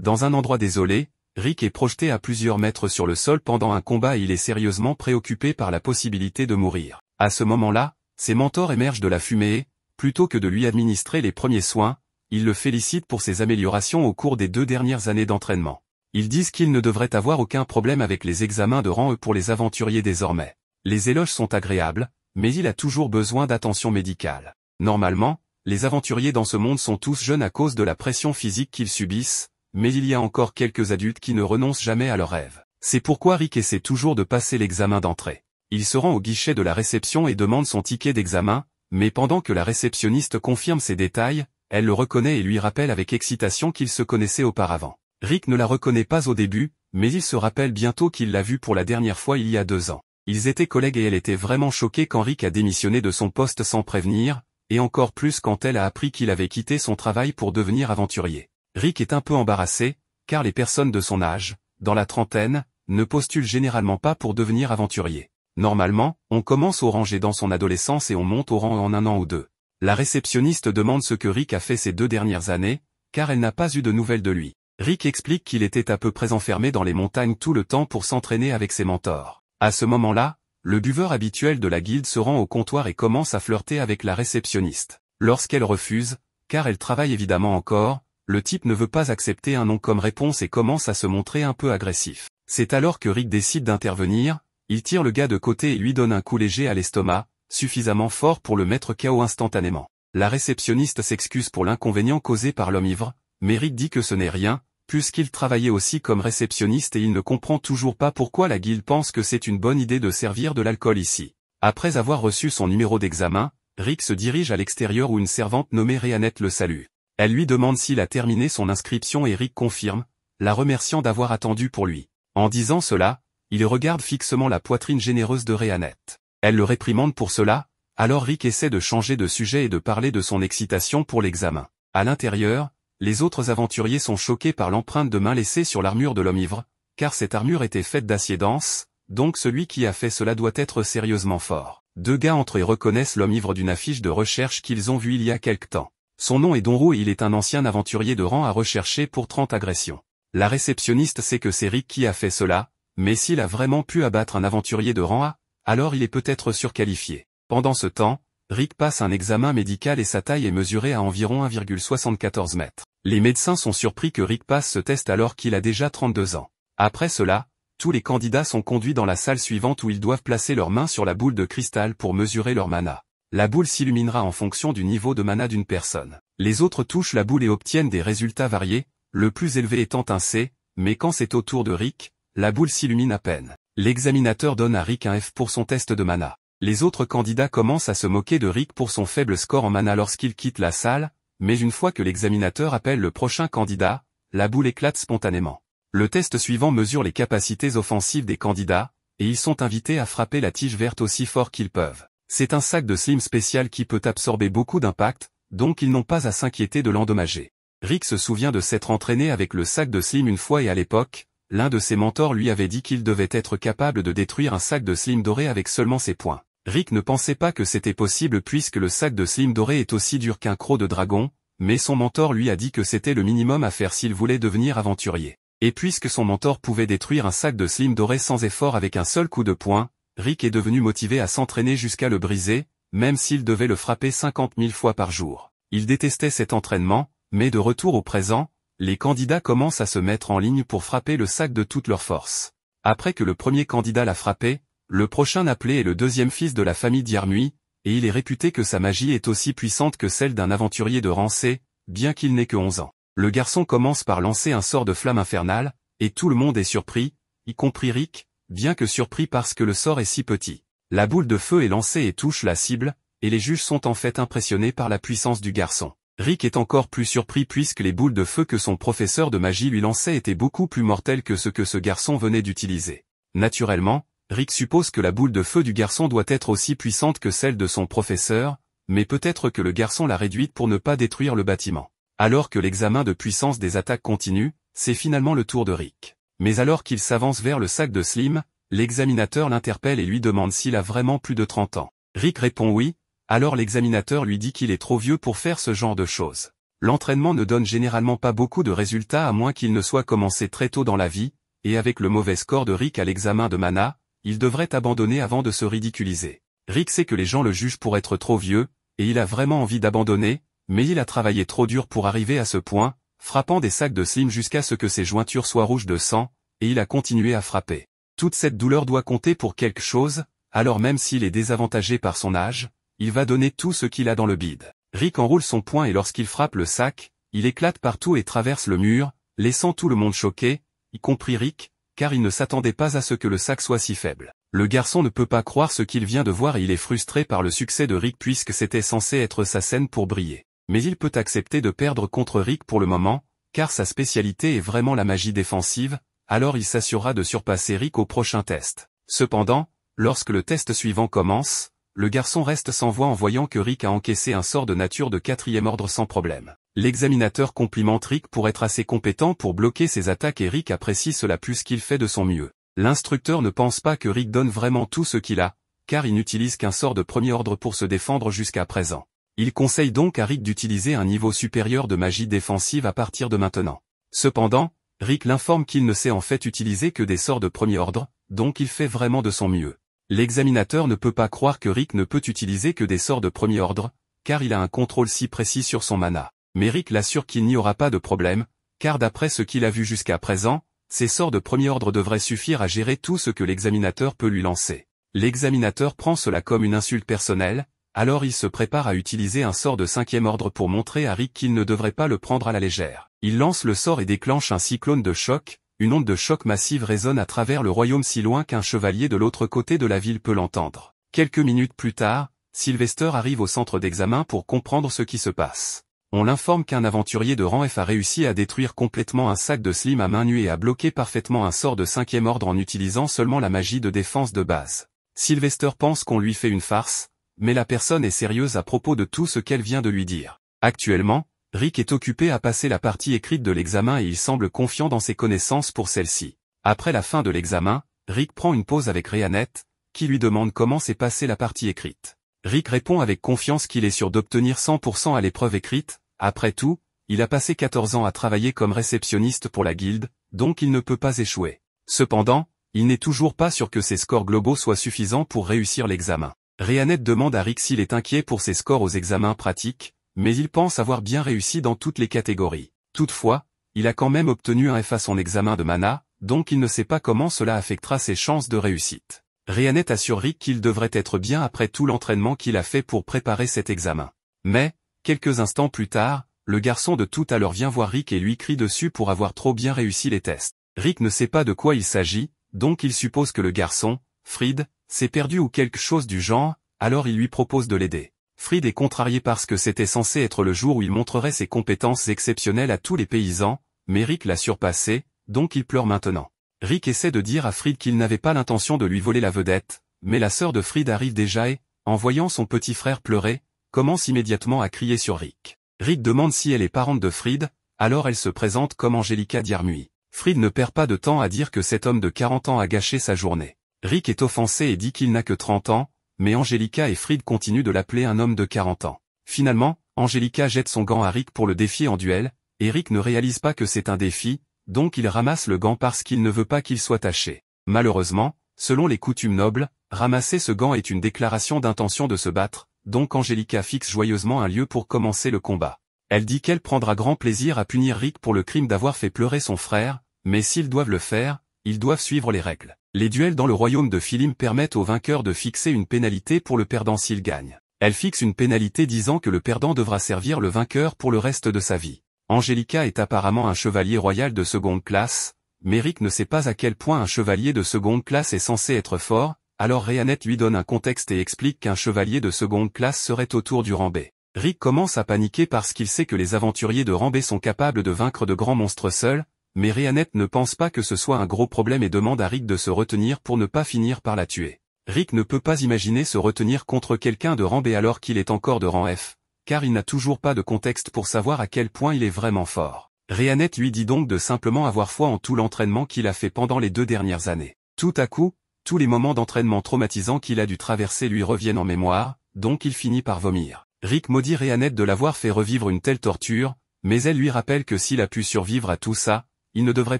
Dans un endroit désolé, Rick est projeté à plusieurs mètres sur le sol pendant un combat et il est sérieusement préoccupé par la possibilité de mourir. À ce moment-là, ses mentors émergent de la fumée et, plutôt que de lui administrer les premiers soins, ils le félicitent pour ses améliorations au cours des 2 dernières années d'entraînement. Ils disent qu'il ne devrait avoir aucun problème avec les examens de rang E pour les aventuriers désormais. Les éloges sont agréables, mais il a toujours besoin d'attention médicale. Normalement, les aventuriers dans ce monde sont tous jeunes à cause de la pression physique qu'ils subissent, mais il y a encore quelques adultes qui ne renoncent jamais à leurs rêves. C'est pourquoi Rick essaie toujours de passer l'examen d'entrée. Il se rend au guichet de la réception et demande son ticket d'examen, mais pendant que la réceptionniste confirme ses détails, elle le reconnaît et lui rappelle avec excitation qu'ils se connaissaient auparavant. Rick ne la reconnaît pas au début, mais il se rappelle bientôt qu'il l'a vue pour la dernière fois il y a 2 ans. Ils étaient collègues et elle était vraiment choquée quand Rick a démissionné de son poste sans prévenir, et encore plus quand elle a appris qu'il avait quitté son travail pour devenir aventurier. Rick est un peu embarrassé, car les personnes de son âge, dans la trentaine, ne postulent généralement pas pour devenir aventurier. Normalement, on commence au ranger dans son adolescence et on monte au rang en 1 an ou 2. La réceptionniste demande ce que Rick a fait ces 2 dernières années, car elle n'a pas eu de nouvelles de lui. Rick explique qu'il était à peu près enfermé dans les montagnes tout le temps pour s'entraîner avec ses mentors. À ce moment-là, le buveur habituel de la guilde se rend au comptoir et commence à flirter avec la réceptionniste. Lorsqu'elle refuse, car elle travaille évidemment encore, le type ne veut pas accepter un non comme réponse et commence à se montrer un peu agressif. C'est alors que Rick décide d'intervenir, il tire le gars de côté et lui donne un coup léger à l'estomac, suffisamment fort pour le mettre KO instantanément. La réceptionniste s'excuse pour l'inconvénient causé par l'homme ivre, mais Rick dit que ce n'est rien, puisqu'il travaillait aussi comme réceptionniste et il ne comprend toujours pas pourquoi la guilde pense que c'est une bonne idée de servir de l'alcool ici. Après avoir reçu son numéro d'examen, Rick se dirige à l'extérieur où une servante nommée Rhéanette le salue. Elle lui demande s'il a terminé son inscription et Rick confirme, la remerciant d'avoir attendu pour lui. En disant cela, il regarde fixement la poitrine généreuse de Rhéanette. Elle le réprimande pour cela, alors Rick essaie de changer de sujet et de parler de son excitation pour l'examen. À l'intérieur, les autres aventuriers sont choqués par l'empreinte de main laissée sur l'armure de l'homme ivre, car cette armure était faite d'acier dense, donc celui qui a fait cela doit être sérieusement fort. 2 gars entre eux reconnaissent l'homme ivre d'une affiche de recherche qu'ils ont vue il y a quelque temps. Son nom est Donroux et il est un ancien aventurier de rang à rechercher pour 30 agressions. La réceptionniste sait que c'est Rick qui a fait cela, mais s'il a vraiment pu abattre un aventurier de rang A, alors il est peut-être surqualifié. Pendant ce temps, Rick passe un examen médical et sa taille est mesurée à environ 1,74 mètres. Les médecins sont surpris que Rick passe ce test alors qu'il a déjà 32 ans. Après cela, tous les candidats sont conduits dans la salle suivante où ils doivent placer leurs mains sur la boule de cristal pour mesurer leur mana. La boule s'illuminera en fonction du niveau de mana d'une personne. Les autres touchent la boule et obtiennent des résultats variés, le plus élevé étant un C, mais quand c'est au tour de Rick, la boule s'illumine à peine. L'examinateur donne à Rick un F pour son test de mana. Les autres candidats commencent à se moquer de Rick pour son faible score en mana lorsqu'il quitte la salle, mais une fois que l'examinateur appelle le prochain candidat, la boule éclate spontanément. Le test suivant mesure les capacités offensives des candidats, et ils sont invités à frapper la tige verte aussi fort qu'ils peuvent. C'est un sac de slim spécial qui peut absorber beaucoup d'impact, donc ils n'ont pas à s'inquiéter de l'endommager. Rick se souvient de s'être entraîné avec le sac de slim une fois et à l'époque, l'un de ses mentors lui avait dit qu'il devait être capable de détruire un sac de slim doré avec seulement ses poings. Rick ne pensait pas que c'était possible puisque le sac de slim doré est aussi dur qu'un croc de dragon, mais son mentor lui a dit que c'était le minimum à faire s'il voulait devenir aventurier. Et puisque son mentor pouvait détruire un sac de slim doré sans effort avec un seul coup de poing, Rick est devenu motivé à s'entraîner jusqu'à le briser, même s'il devait le frapper 50 000 fois par jour. Il détestait cet entraînement, mais de retour au présent, les candidats commencent à se mettre en ligne pour frapper le sac de toute leur force. Après que le premier candidat l'a frappé, le prochain appelé est le deuxième fils de la famille Diarmuy, et il est réputé que sa magie est aussi puissante que celle d'un aventurier de rang C, bien qu'il n'ait que 11 ans. Le garçon commence par lancer un sort de flamme infernale, et tout le monde est surpris, y compris Rick, bien que surpris parce que le sort est si petit. La boule de feu est lancée et touche la cible, et les juges sont en fait impressionnés par la puissance du garçon. Rick est encore plus surpris puisque les boules de feu que son professeur de magie lui lançait étaient beaucoup plus mortelles que ce que ce garçon venait d'utiliser. Naturellement, Rick suppose que la boule de feu du garçon doit être aussi puissante que celle de son professeur, mais peut-être que le garçon l'a réduite pour ne pas détruire le bâtiment. Alors que l'examen de puissance des attaques continue, c'est finalement le tour de Rick. Mais alors qu'il s'avance vers le sac de Slim, l'examinateur l'interpelle et lui demande s'il a vraiment plus de 30 ans. Rick répond oui, alors l'examinateur lui dit qu'il est trop vieux pour faire ce genre de choses. L'entraînement ne donne généralement pas beaucoup de résultats à moins qu'il ne soit commencé très tôt dans la vie, et avec le mauvais score de Rick à l'examen de mana, il devrait abandonner avant de se ridiculiser. Rick sait que les gens le jugent pour être trop vieux, et il a vraiment envie d'abandonner, mais il a travaillé trop dur pour arriver à ce point, frappant des sacs de slim jusqu'à ce que ses jointures soient rouges de sang, et il a continué à frapper. Toute cette douleur doit compter pour quelque chose, alors même s'il est désavantagé par son âge, il va donner tout ce qu'il a dans le bide. Rick enroule son poing et lorsqu'il frappe le sac, il éclate partout et traverse le mur, laissant tout le monde choqué, y compris Rick, car il ne s'attendait pas à ce que le sac soit si faible. Le garçon ne peut pas croire ce qu'il vient de voir et il est frustré par le succès de Rick puisque c'était censé être sa scène pour briller. Mais il peut accepter de perdre contre Rick pour le moment, car sa spécialité est vraiment la magie défensive, alors il s'assurera de surpasser Rick au prochain test. Cependant, lorsque le test suivant commence, le garçon reste sans voix en voyant que Rick a encaissé un sort de nature de 4e ordre sans problème. L'examinateur complimente Rick pour être assez compétent pour bloquer ses attaques et Rick apprécie cela plus qu'il fait de son mieux. L'instructeur ne pense pas que Rick donne vraiment tout ce qu'il a, car il n'utilise qu'un sort de premier ordre pour se défendre jusqu'à présent. Il conseille donc à Rick d'utiliser un niveau supérieur de magie défensive à partir de maintenant. Cependant, Rick l'informe qu'il ne sait en fait utiliser que des sorts de premier ordre, donc il fait vraiment de son mieux. L'examinateur ne peut pas croire que Rick ne peut utiliser que des sorts de premier ordre, car il a un contrôle si précis sur son mana. Mais Rick l'assure qu'il n'y aura pas de problème, car d'après ce qu'il a vu jusqu'à présent, ces sorts de premier ordre devraient suffire à gérer tout ce que l'examinateur peut lui lancer. L'examinateur prend cela comme une insulte personnelle, alors il se prépare à utiliser un sort de 5e ordre pour montrer à Rick qu'il ne devrait pas le prendre à la légère. Il lance le sort et déclenche un cyclone de choc, une onde de choc massive résonne à travers le royaume si loin qu'un chevalier de l'autre côté de la ville peut l'entendre. Quelques minutes plus tard, Sylvester arrive au centre d'examen pour comprendre ce qui se passe. On l'informe qu'un aventurier de rang F a réussi à détruire complètement un sac de slim à main nue et à bloquer parfaitement un sort de 5e ordre en utilisant seulement la magie de défense de base. Sylvester pense qu'on lui fait une farce, mais la personne est sérieuse à propos de tout ce qu'elle vient de lui dire. Actuellement, Rick est occupé à passer la partie écrite de l'examen et il semble confiant dans ses connaissances pour celle-ci. Après la fin de l'examen, Rick prend une pause avec Rhianette, qui lui demande comment s'est passée la partie écrite. Rick répond avec confiance qu'il est sûr d'obtenir 100% à l'épreuve écrite. Après tout, il a passé 14 ans à travailler comme réceptionniste pour la guilde, donc il ne peut pas échouer. Cependant, il n'est toujours pas sûr que ses scores globaux soient suffisants pour réussir l'examen. Rhianette demande à Rick s'il est inquiet pour ses scores aux examens pratiques, mais il pense avoir bien réussi dans toutes les catégories. Toutefois, il a quand même obtenu un F à son examen de mana, donc il ne sait pas comment cela affectera ses chances de réussite. Rhianette assure Rick qu'il devrait être bien après tout l'entraînement qu'il a fait pour préparer cet examen. Mais, quelques instants plus tard, le garçon de tout à l'heure vient voir Rick et lui crie dessus pour avoir trop bien réussi les tests. Rick ne sait pas de quoi il s'agit, donc il suppose que le garçon, Fried, s'est perdu ou quelque chose du genre, alors il lui propose de l'aider. Fried est contrarié parce que c'était censé être le jour où il montrerait ses compétences exceptionnelles à tous les paysans, mais Rick l'a surpassé, donc il pleure maintenant. Rick essaie de dire à Fried qu'il n'avait pas l'intention de lui voler la vedette, mais la sœur de Fried arrive déjà et, en voyant son petit frère pleurer, commence immédiatement à crier sur Rick. Rick demande si elle est parente de Fried, alors elle se présente comme Angelica Diermui. Fried ne perd pas de temps à dire que cet homme de 40 ans a gâché sa journée. Rick est offensé et dit qu'il n'a que 30 ans, mais Angelica et Fried continuent de l'appeler un homme de 40 ans. Finalement, Angelica jette son gant à Rick pour le défier en duel, et Rick ne réalise pas que c'est un défi, donc il ramasse le gant parce qu'il ne veut pas qu'il soit taché. Malheureusement, selon les coutumes nobles, ramasser ce gant est une déclaration d'intention de se battre, donc Angelica fixe joyeusement un lieu pour commencer le combat. Elle dit qu'elle prendra grand plaisir à punir Rick pour le crime d'avoir fait pleurer son frère, mais s'ils doivent le faire, ils doivent suivre les règles. Les duels dans le royaume de Philim permettent au vainqueur de fixer une pénalité pour le perdant s'il gagne. Elle fixe une pénalité disant que le perdant devra servir le vainqueur pour le reste de sa vie. Angelica est apparemment un chevalier royal de seconde classe, mais Rick ne sait pas à quel point un chevalier de seconde classe est censé être fort, alors Rhianette lui donne un contexte et explique qu'un chevalier de seconde classe serait autour du rang B. Rick commence à paniquer parce qu'il sait que les aventuriers de rang B sont capables de vaincre de grands monstres seuls, mais Rhianette ne pense pas que ce soit un gros problème et demande à Rick de se retenir pour ne pas finir par la tuer. Rick ne peut pas imaginer se retenir contre quelqu'un de rang B alors qu'il est encore de rang F, car il n'a toujours pas de contexte pour savoir à quel point il est vraiment fort. Rhianette lui dit donc de simplement avoir foi en tout l'entraînement qu'il a fait pendant les 2 dernières années. Tout à coup, tous les moments d'entraînement traumatisants qu'il a dû traverser lui reviennent en mémoire, donc il finit par vomir. Rick maudit Rhianette de l'avoir fait revivre une telle torture, mais elle lui rappelle que s'il a pu survivre à tout ça, il ne devrait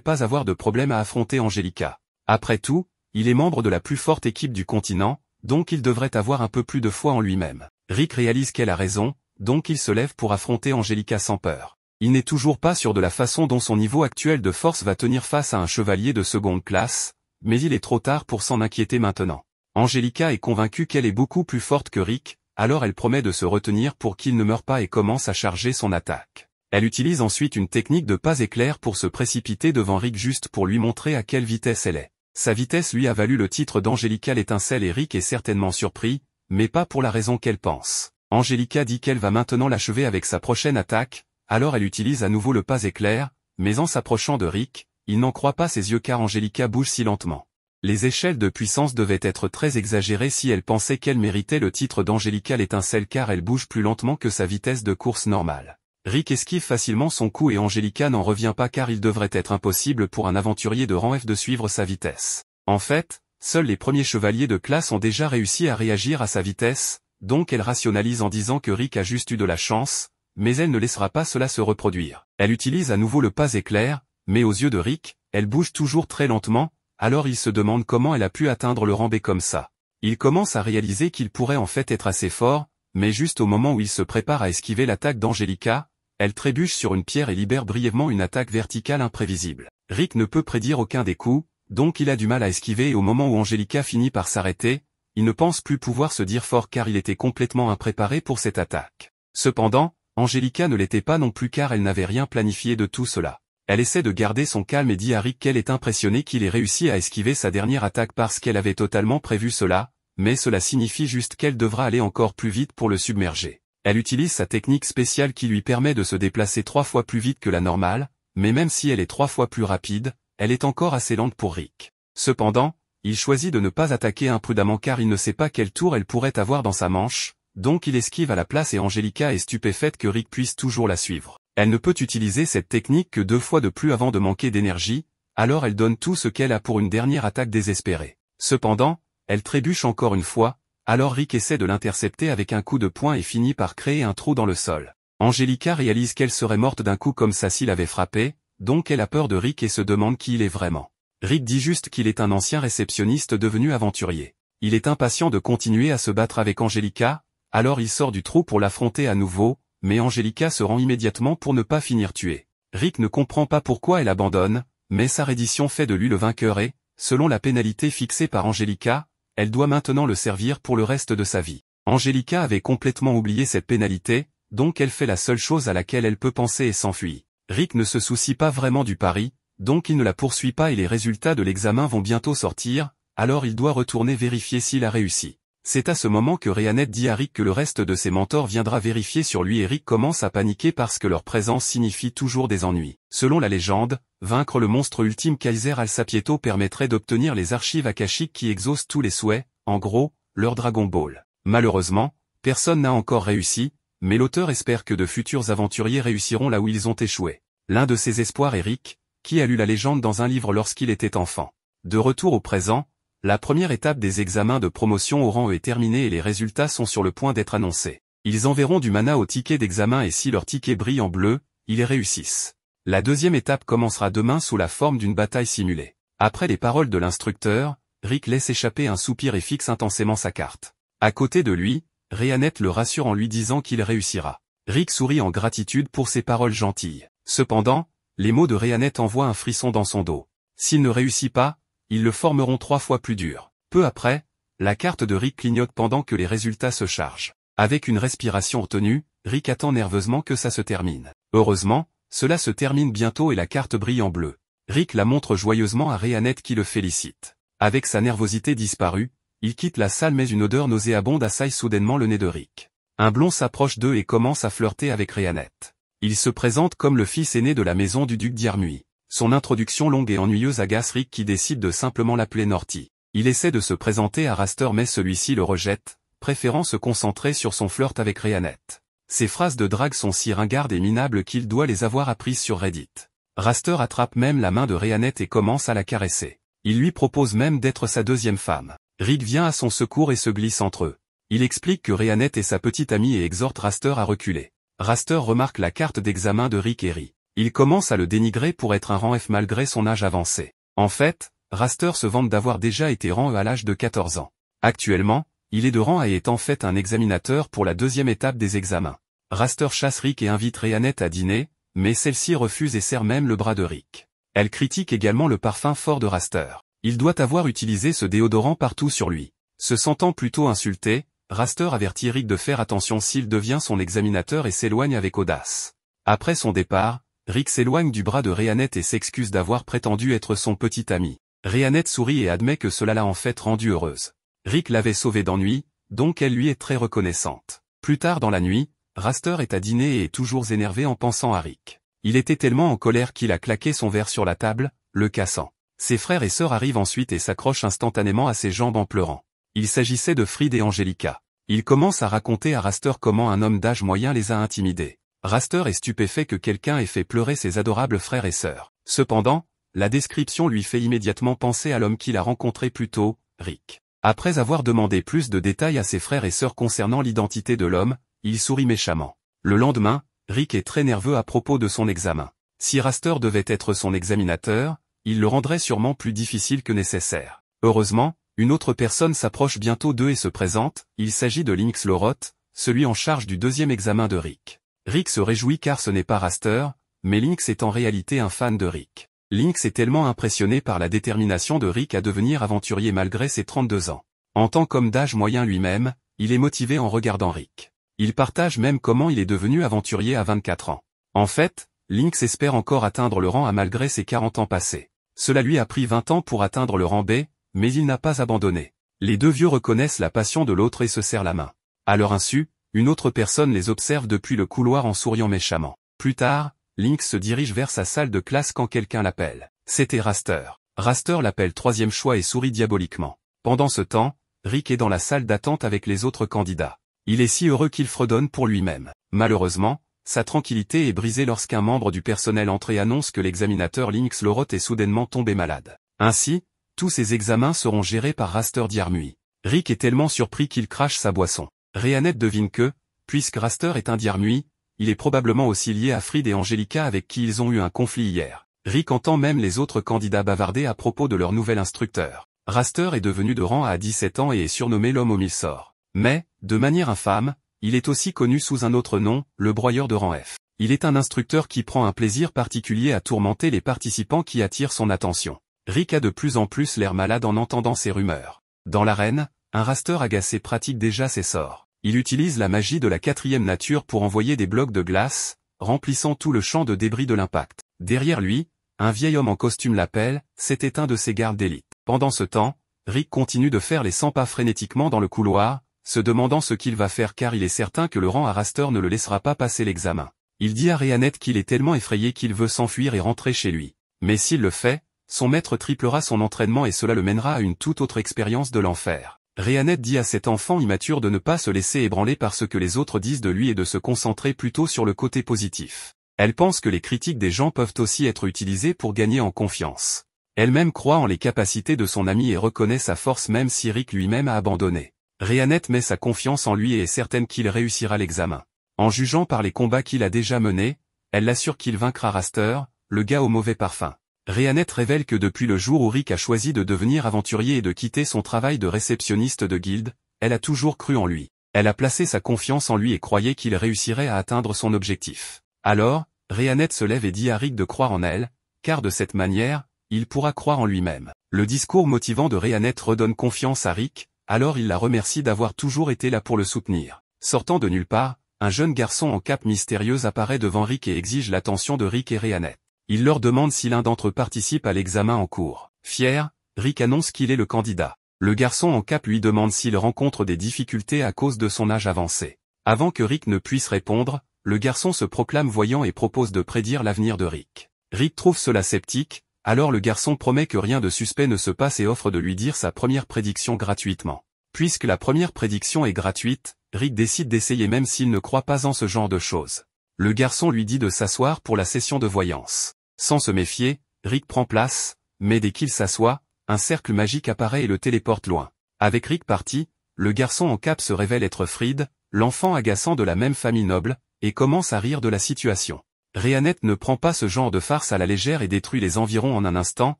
pas avoir de problème à affronter Angelica. Après tout, il est membre de la plus forte équipe du continent, donc il devrait avoir un peu plus de foi en lui-même. Rick réalise qu'elle a raison, donc il se lève pour affronter Angelica sans peur. Il n'est toujours pas sûr de la façon dont son niveau actuel de force va tenir face à un chevalier de seconde classe, mais il est trop tard pour s'en inquiéter maintenant. Angelica est convaincue qu'elle est beaucoup plus forte que Rick, alors elle promet de se retenir pour qu'il ne meure pas et commence à charger son attaque. Elle utilise ensuite une technique de pas éclair pour se précipiter devant Rick juste pour lui montrer à quelle vitesse elle est. Sa vitesse lui a valu le titre d'Angelica l'étincelle et Rick est certainement surpris, mais pas pour la raison qu'elle pense. Angelica dit qu'elle va maintenant l'achever avec sa prochaine attaque, alors elle utilise à nouveau le pas éclair, mais en s'approchant de Rick, il n'en croit pas ses yeux car Angelica bouge si lentement. Les échelles de puissance devaient être très exagérées si elle pensait qu'elle méritait le titre d'Angelica l'étincelle car elle bouge plus lentement que sa vitesse de course normale. Rick esquive facilement son coup et Angelica n'en revient pas car il devrait être impossible pour un aventurier de rang F de suivre sa vitesse. En fait, seuls les premiers chevaliers de classe ont déjà réussi à réagir à sa vitesse, donc elle rationalise en disant que Rick a juste eu de la chance, mais elle ne laissera pas cela se reproduire. Elle utilise à nouveau le pas éclair, mais aux yeux de Rick, elle bouge toujours très lentement, alors il se demande comment elle a pu atteindre le rang B comme ça. Il commence à réaliser qu'il pourrait en fait être assez fort, mais juste au moment où il se prépare à esquiver l'attaque d'Angelica, elle trébuche sur une pierre et libère brièvement une attaque verticale imprévisible. Rick ne peut prédire aucun des coups, donc il a du mal à esquiver et au moment où Angelica finit par s'arrêter, il ne pense plus pouvoir se dire fort car il était complètement impréparé pour cette attaque. Cependant, Angelica ne l'était pas non plus car elle n'avait rien planifié de tout cela. Elle essaie de garder son calme et dit à Rick qu'elle est impressionnée qu'il ait réussi à esquiver sa dernière attaque parce qu'elle avait totalement prévu cela, mais cela signifie juste qu'elle devra aller encore plus vite pour le submerger. Elle utilise sa technique spéciale qui lui permet de se déplacer 3 fois plus vite que la normale, mais même si elle est 3 fois plus rapide, elle est encore assez lente pour Rick. Cependant, il choisit de ne pas attaquer imprudemment car il ne sait pas quel tour elle pourrait avoir dans sa manche, donc il esquive à la place et Angelica est stupéfaite que Rick puisse toujours la suivre. Elle ne peut utiliser cette technique que 2 fois de plus avant de manquer d'énergie, alors elle donne tout ce qu'elle a pour une dernière attaque désespérée. Cependant, elle trébuche encore une fois, alors Rick essaie de l'intercepter avec un coup de poing et finit par créer un trou dans le sol. Angelica réalise qu'elle serait morte d'un coup comme ça s'il avait frappé, donc elle a peur de Rick et se demande qui il est vraiment. Rick dit juste qu'il est un ancien réceptionniste devenu aventurier. Il est impatient de continuer à se battre avec Angelica, alors il sort du trou pour l'affronter à nouveau, mais Angelica se rend immédiatement pour ne pas finir tuée. Rick ne comprend pas pourquoi elle abandonne, mais sa reddition fait de lui le vainqueur et, selon la pénalité fixée par Angelica, elle doit maintenant le servir pour le reste de sa vie. Angelica avait complètement oublié cette pénalité, donc elle fait la seule chose à laquelle elle peut penser et s'enfuit. Rick ne se soucie pas vraiment du pari, donc il ne la poursuit pas et les résultats de l'examen vont bientôt sortir, alors il doit retourner vérifier s'il a réussi. C'est à ce moment que Rhéanette dit à Rick que le reste de ses mentors viendra vérifier sur lui et Rick commence à paniquer parce que leur présence signifie toujours des ennuis. Selon la légende, vaincre le monstre ultime Kaiser Alsapieto permettrait d'obtenir les archives akashiques qui exaucent tous les souhaits, en gros, leur Dragon Ball. Malheureusement, personne n'a encore réussi, mais l'auteur espère que de futurs aventuriers réussiront là où ils ont échoué. L'un de ses espoirs est Rick, qui a lu la légende dans un livre lorsqu'il était enfant. De retour au présent, la première étape des examens de promotion au rang E est terminée et les résultats sont sur le point d'être annoncés. Ils enverront du mana au ticket d'examen et si leur ticket brille en bleu, ils y réussissent. La deuxième étape commencera demain sous la forme d'une bataille simulée. Après les paroles de l'instructeur, Rick laisse échapper un soupir et fixe intensément sa carte. À côté de lui, Rhéanette le rassure en lui disant qu'il réussira. Rick sourit en gratitude pour ses paroles gentilles. Cependant, les mots de Rhéanette envoient un frisson dans son dos. S'il ne réussit pas, ils le formeront 3 fois plus dur. Peu après, la carte de Rick clignote pendant que les résultats se chargent. Avec une respiration retenue, Rick attend nerveusement que ça se termine. Heureusement, cela se termine bientôt et la carte brille en bleu. Rick la montre joyeusement à Rhéanette qui le félicite. Avec sa nervosité disparue, il quitte la salle mais une odeur nauséabonde assaille soudainement le nez de Rick. Un blond s'approche d'eux et commence à flirter avec Rhéanette. Il se présente comme le fils aîné de la maison du duc d'Yarmui. Son introduction longue et ennuyeuse agace Rick qui décide de simplement l'appeler Norty. Il essaie de se présenter à Raster mais celui-ci le rejette, préférant se concentrer sur son flirt avec Rhéanette. Ses phrases de drague sont si ringardes et minables qu'il doit les avoir apprises sur Reddit. Raster attrape même la main de Rhéanette et commence à la caresser. Il lui propose même d'être sa deuxième femme. Rick vient à son secours et se glisse entre eux. Il explique que Rhéanette est sa petite amie et exhorte Raster à reculer. Raster remarque la carte d'examen de Rick et rit. Il commence à le dénigrer pour être un rang F malgré son âge avancé. En fait, Raster se vante d'avoir déjà été rang E à l'âge de 14 ans. Actuellement, il est de rang A et est en fait un examinateur pour la deuxième étape des examens. Raster chasse Rick et invite Rhianette à dîner, mais celle-ci refuse et serre même le bras de Rick. Elle critique également le parfum fort de Raster. Il doit avoir utilisé ce déodorant partout sur lui. Se sentant plutôt insulté, Raster avertit Rick de faire attention s'il devient son examinateur et s'éloigne avec audace. Après son départ, Rick s'éloigne du bras de Rhianette et s'excuse d'avoir prétendu être son petit ami. Rhianette sourit et admet que cela l'a en fait rendue heureuse. Rick l'avait sauvée d'ennui, donc elle lui est très reconnaissante. Plus tard dans la nuit, Raster est à dîner et est toujours énervé en pensant à Rick. Il était tellement en colère qu'il a claqué son verre sur la table, le cassant. Ses frères et sœurs arrivent ensuite et s'accrochent instantanément à ses jambes en pleurant. Il s'agissait de Fried et Angelica. Il commence à raconter à Raster comment un homme d'âge moyen les a intimidés. Raster est stupéfait que quelqu'un ait fait pleurer ses adorables frères et sœurs. Cependant, la description lui fait immédiatement penser à l'homme qu'il a rencontré plus tôt, Rick. Après avoir demandé plus de détails à ses frères et sœurs concernant l'identité de l'homme, il sourit méchamment. Le lendemain, Rick est très nerveux à propos de son examen. Si Raster devait être son examinateur, il le rendrait sûrement plus difficile que nécessaire. Heureusement, une autre personne s'approche bientôt d'eux et se présente, il s'agit de Lynx Loroth, celui en charge du deuxième examen de Rick. Rick se réjouit car ce n'est pas Raster, mais Lynx est en réalité un fan de Rick. Lynx est tellement impressionné par la détermination de Rick à devenir aventurier malgré ses 32 ans. En tant qu'homme d'âge moyen lui-même, il est motivé en regardant Rick. Il partage même comment il est devenu aventurier à 24 ans. En fait, Lynx espère encore atteindre le rang A malgré ses 40 ans passés. Cela lui a pris 20 ans pour atteindre le rang B, mais il n'a pas abandonné. Les deux vieux reconnaissent la passion de l'autre et se serrent la main. À leur insu, une autre personne les observe depuis le couloir en souriant méchamment. Plus tard, Lynx se dirige vers sa salle de classe quand quelqu'un l'appelle. C'était Raster. Raster l'appelle troisième choix et sourit diaboliquement. Pendant ce temps, Rick est dans la salle d'attente avec les autres candidats. Il est si heureux qu'il fredonne pour lui-même. Malheureusement, sa tranquillité est brisée lorsqu'un membre du personnel entre et annonce que l'examinateur Lynx Loroth est soudainement tombé malade. Ainsi, tous ses examens seront gérés par Raster Diarmui. Rick est tellement surpris qu'il crache sa boisson. Rhianette devine que, puisque Raster est un Diarmui, il est probablement aussi lié à Fried et Angelica avec qui ils ont eu un conflit hier. Rick entend même les autres candidats bavarder à propos de leur nouvel instructeur. Raster est devenu de rang A à 17 ans et est surnommé l'homme aux 1000 sorts. Mais, de manière infâme, il est aussi connu sous un autre nom, le broyeur de rang F. Il est un instructeur qui prend un plaisir particulier à tourmenter les participants qui attirent son attention. Rick a de plus en plus l'air malade en entendant ces rumeurs. Dans l'arène, un Raster agacé pratique déjà ses sorts. Il utilise la magie de la quatrième nature pour envoyer des blocs de glace, remplissant tout le champ de débris de l'impact. Derrière lui, un vieil homme en costume l'appelle, c'était un de ses gardes d'élite. Pendant ce temps, Rick continue de faire les 100 pas frénétiquement dans le couloir, se demandant ce qu'il va faire car il est certain que le rang à Raster ne le laissera pas passer l'examen. Il dit à Rhianette qu'il est tellement effrayé qu'il veut s'enfuir et rentrer chez lui. Mais s'il le fait, son maître triplera son entraînement et cela le mènera à une toute autre expérience de l'enfer. Rhianette dit à cet enfant immature de ne pas se laisser ébranler par ce que les autres disent de lui et de se concentrer plutôt sur le côté positif. Elle pense que les critiques des gens peuvent aussi être utilisées pour gagner en confiance. Elle-même croit en les capacités de son ami et reconnaît sa force même si Rick lui-même a abandonné. Rhianette met sa confiance en lui et est certaine qu'il réussira l'examen. En jugeant par les combats qu'il a déjà menés, elle l'assure qu'il vaincra Raster, le gars au mauvais parfum. Rhianette révèle que depuis le jour où Rick a choisi de devenir aventurier et de quitter son travail de réceptionniste de guilde, elle a toujours cru en lui. Elle a placé sa confiance en lui et croyait qu'il réussirait à atteindre son objectif. Alors, Rhianette se lève et dit à Rick de croire en elle, car de cette manière, il pourra croire en lui-même. Le discours motivant de Rhianette redonne confiance à Rick, alors il la remercie d'avoir toujours été là pour le soutenir. Sortant de nulle part, un jeune garçon en cape mystérieuse apparaît devant Rick et exige l'attention de Rick et Rhianette. Il leur demande si l'un d'entre eux participe à l'examen en cours. Fier, Rick annonce qu'il est le candidat. Le garçon en cape lui demande s'il rencontre des difficultés à cause de son âge avancé. Avant que Rick ne puisse répondre, le garçon se proclame voyant et propose de prédire l'avenir de Rick. Rick trouve cela sceptique, alors le garçon promet que rien de suspect ne se passe et offre de lui dire sa première prédiction gratuitement. Puisque la première prédiction est gratuite, Rick décide d'essayer même s'il ne croit pas en ce genre de choses. Le garçon lui dit de s'asseoir pour la session de voyance. Sans se méfier, Rick prend place, mais dès qu'il s'assoit, un cercle magique apparaît et le téléporte loin. Avec Rick parti, le garçon en cape se révèle être Fried, l'enfant agaçant de la même famille noble, et commence à rire de la situation. Rhéanette ne prend pas ce genre de farce à la légère et détruit les environs en un instant,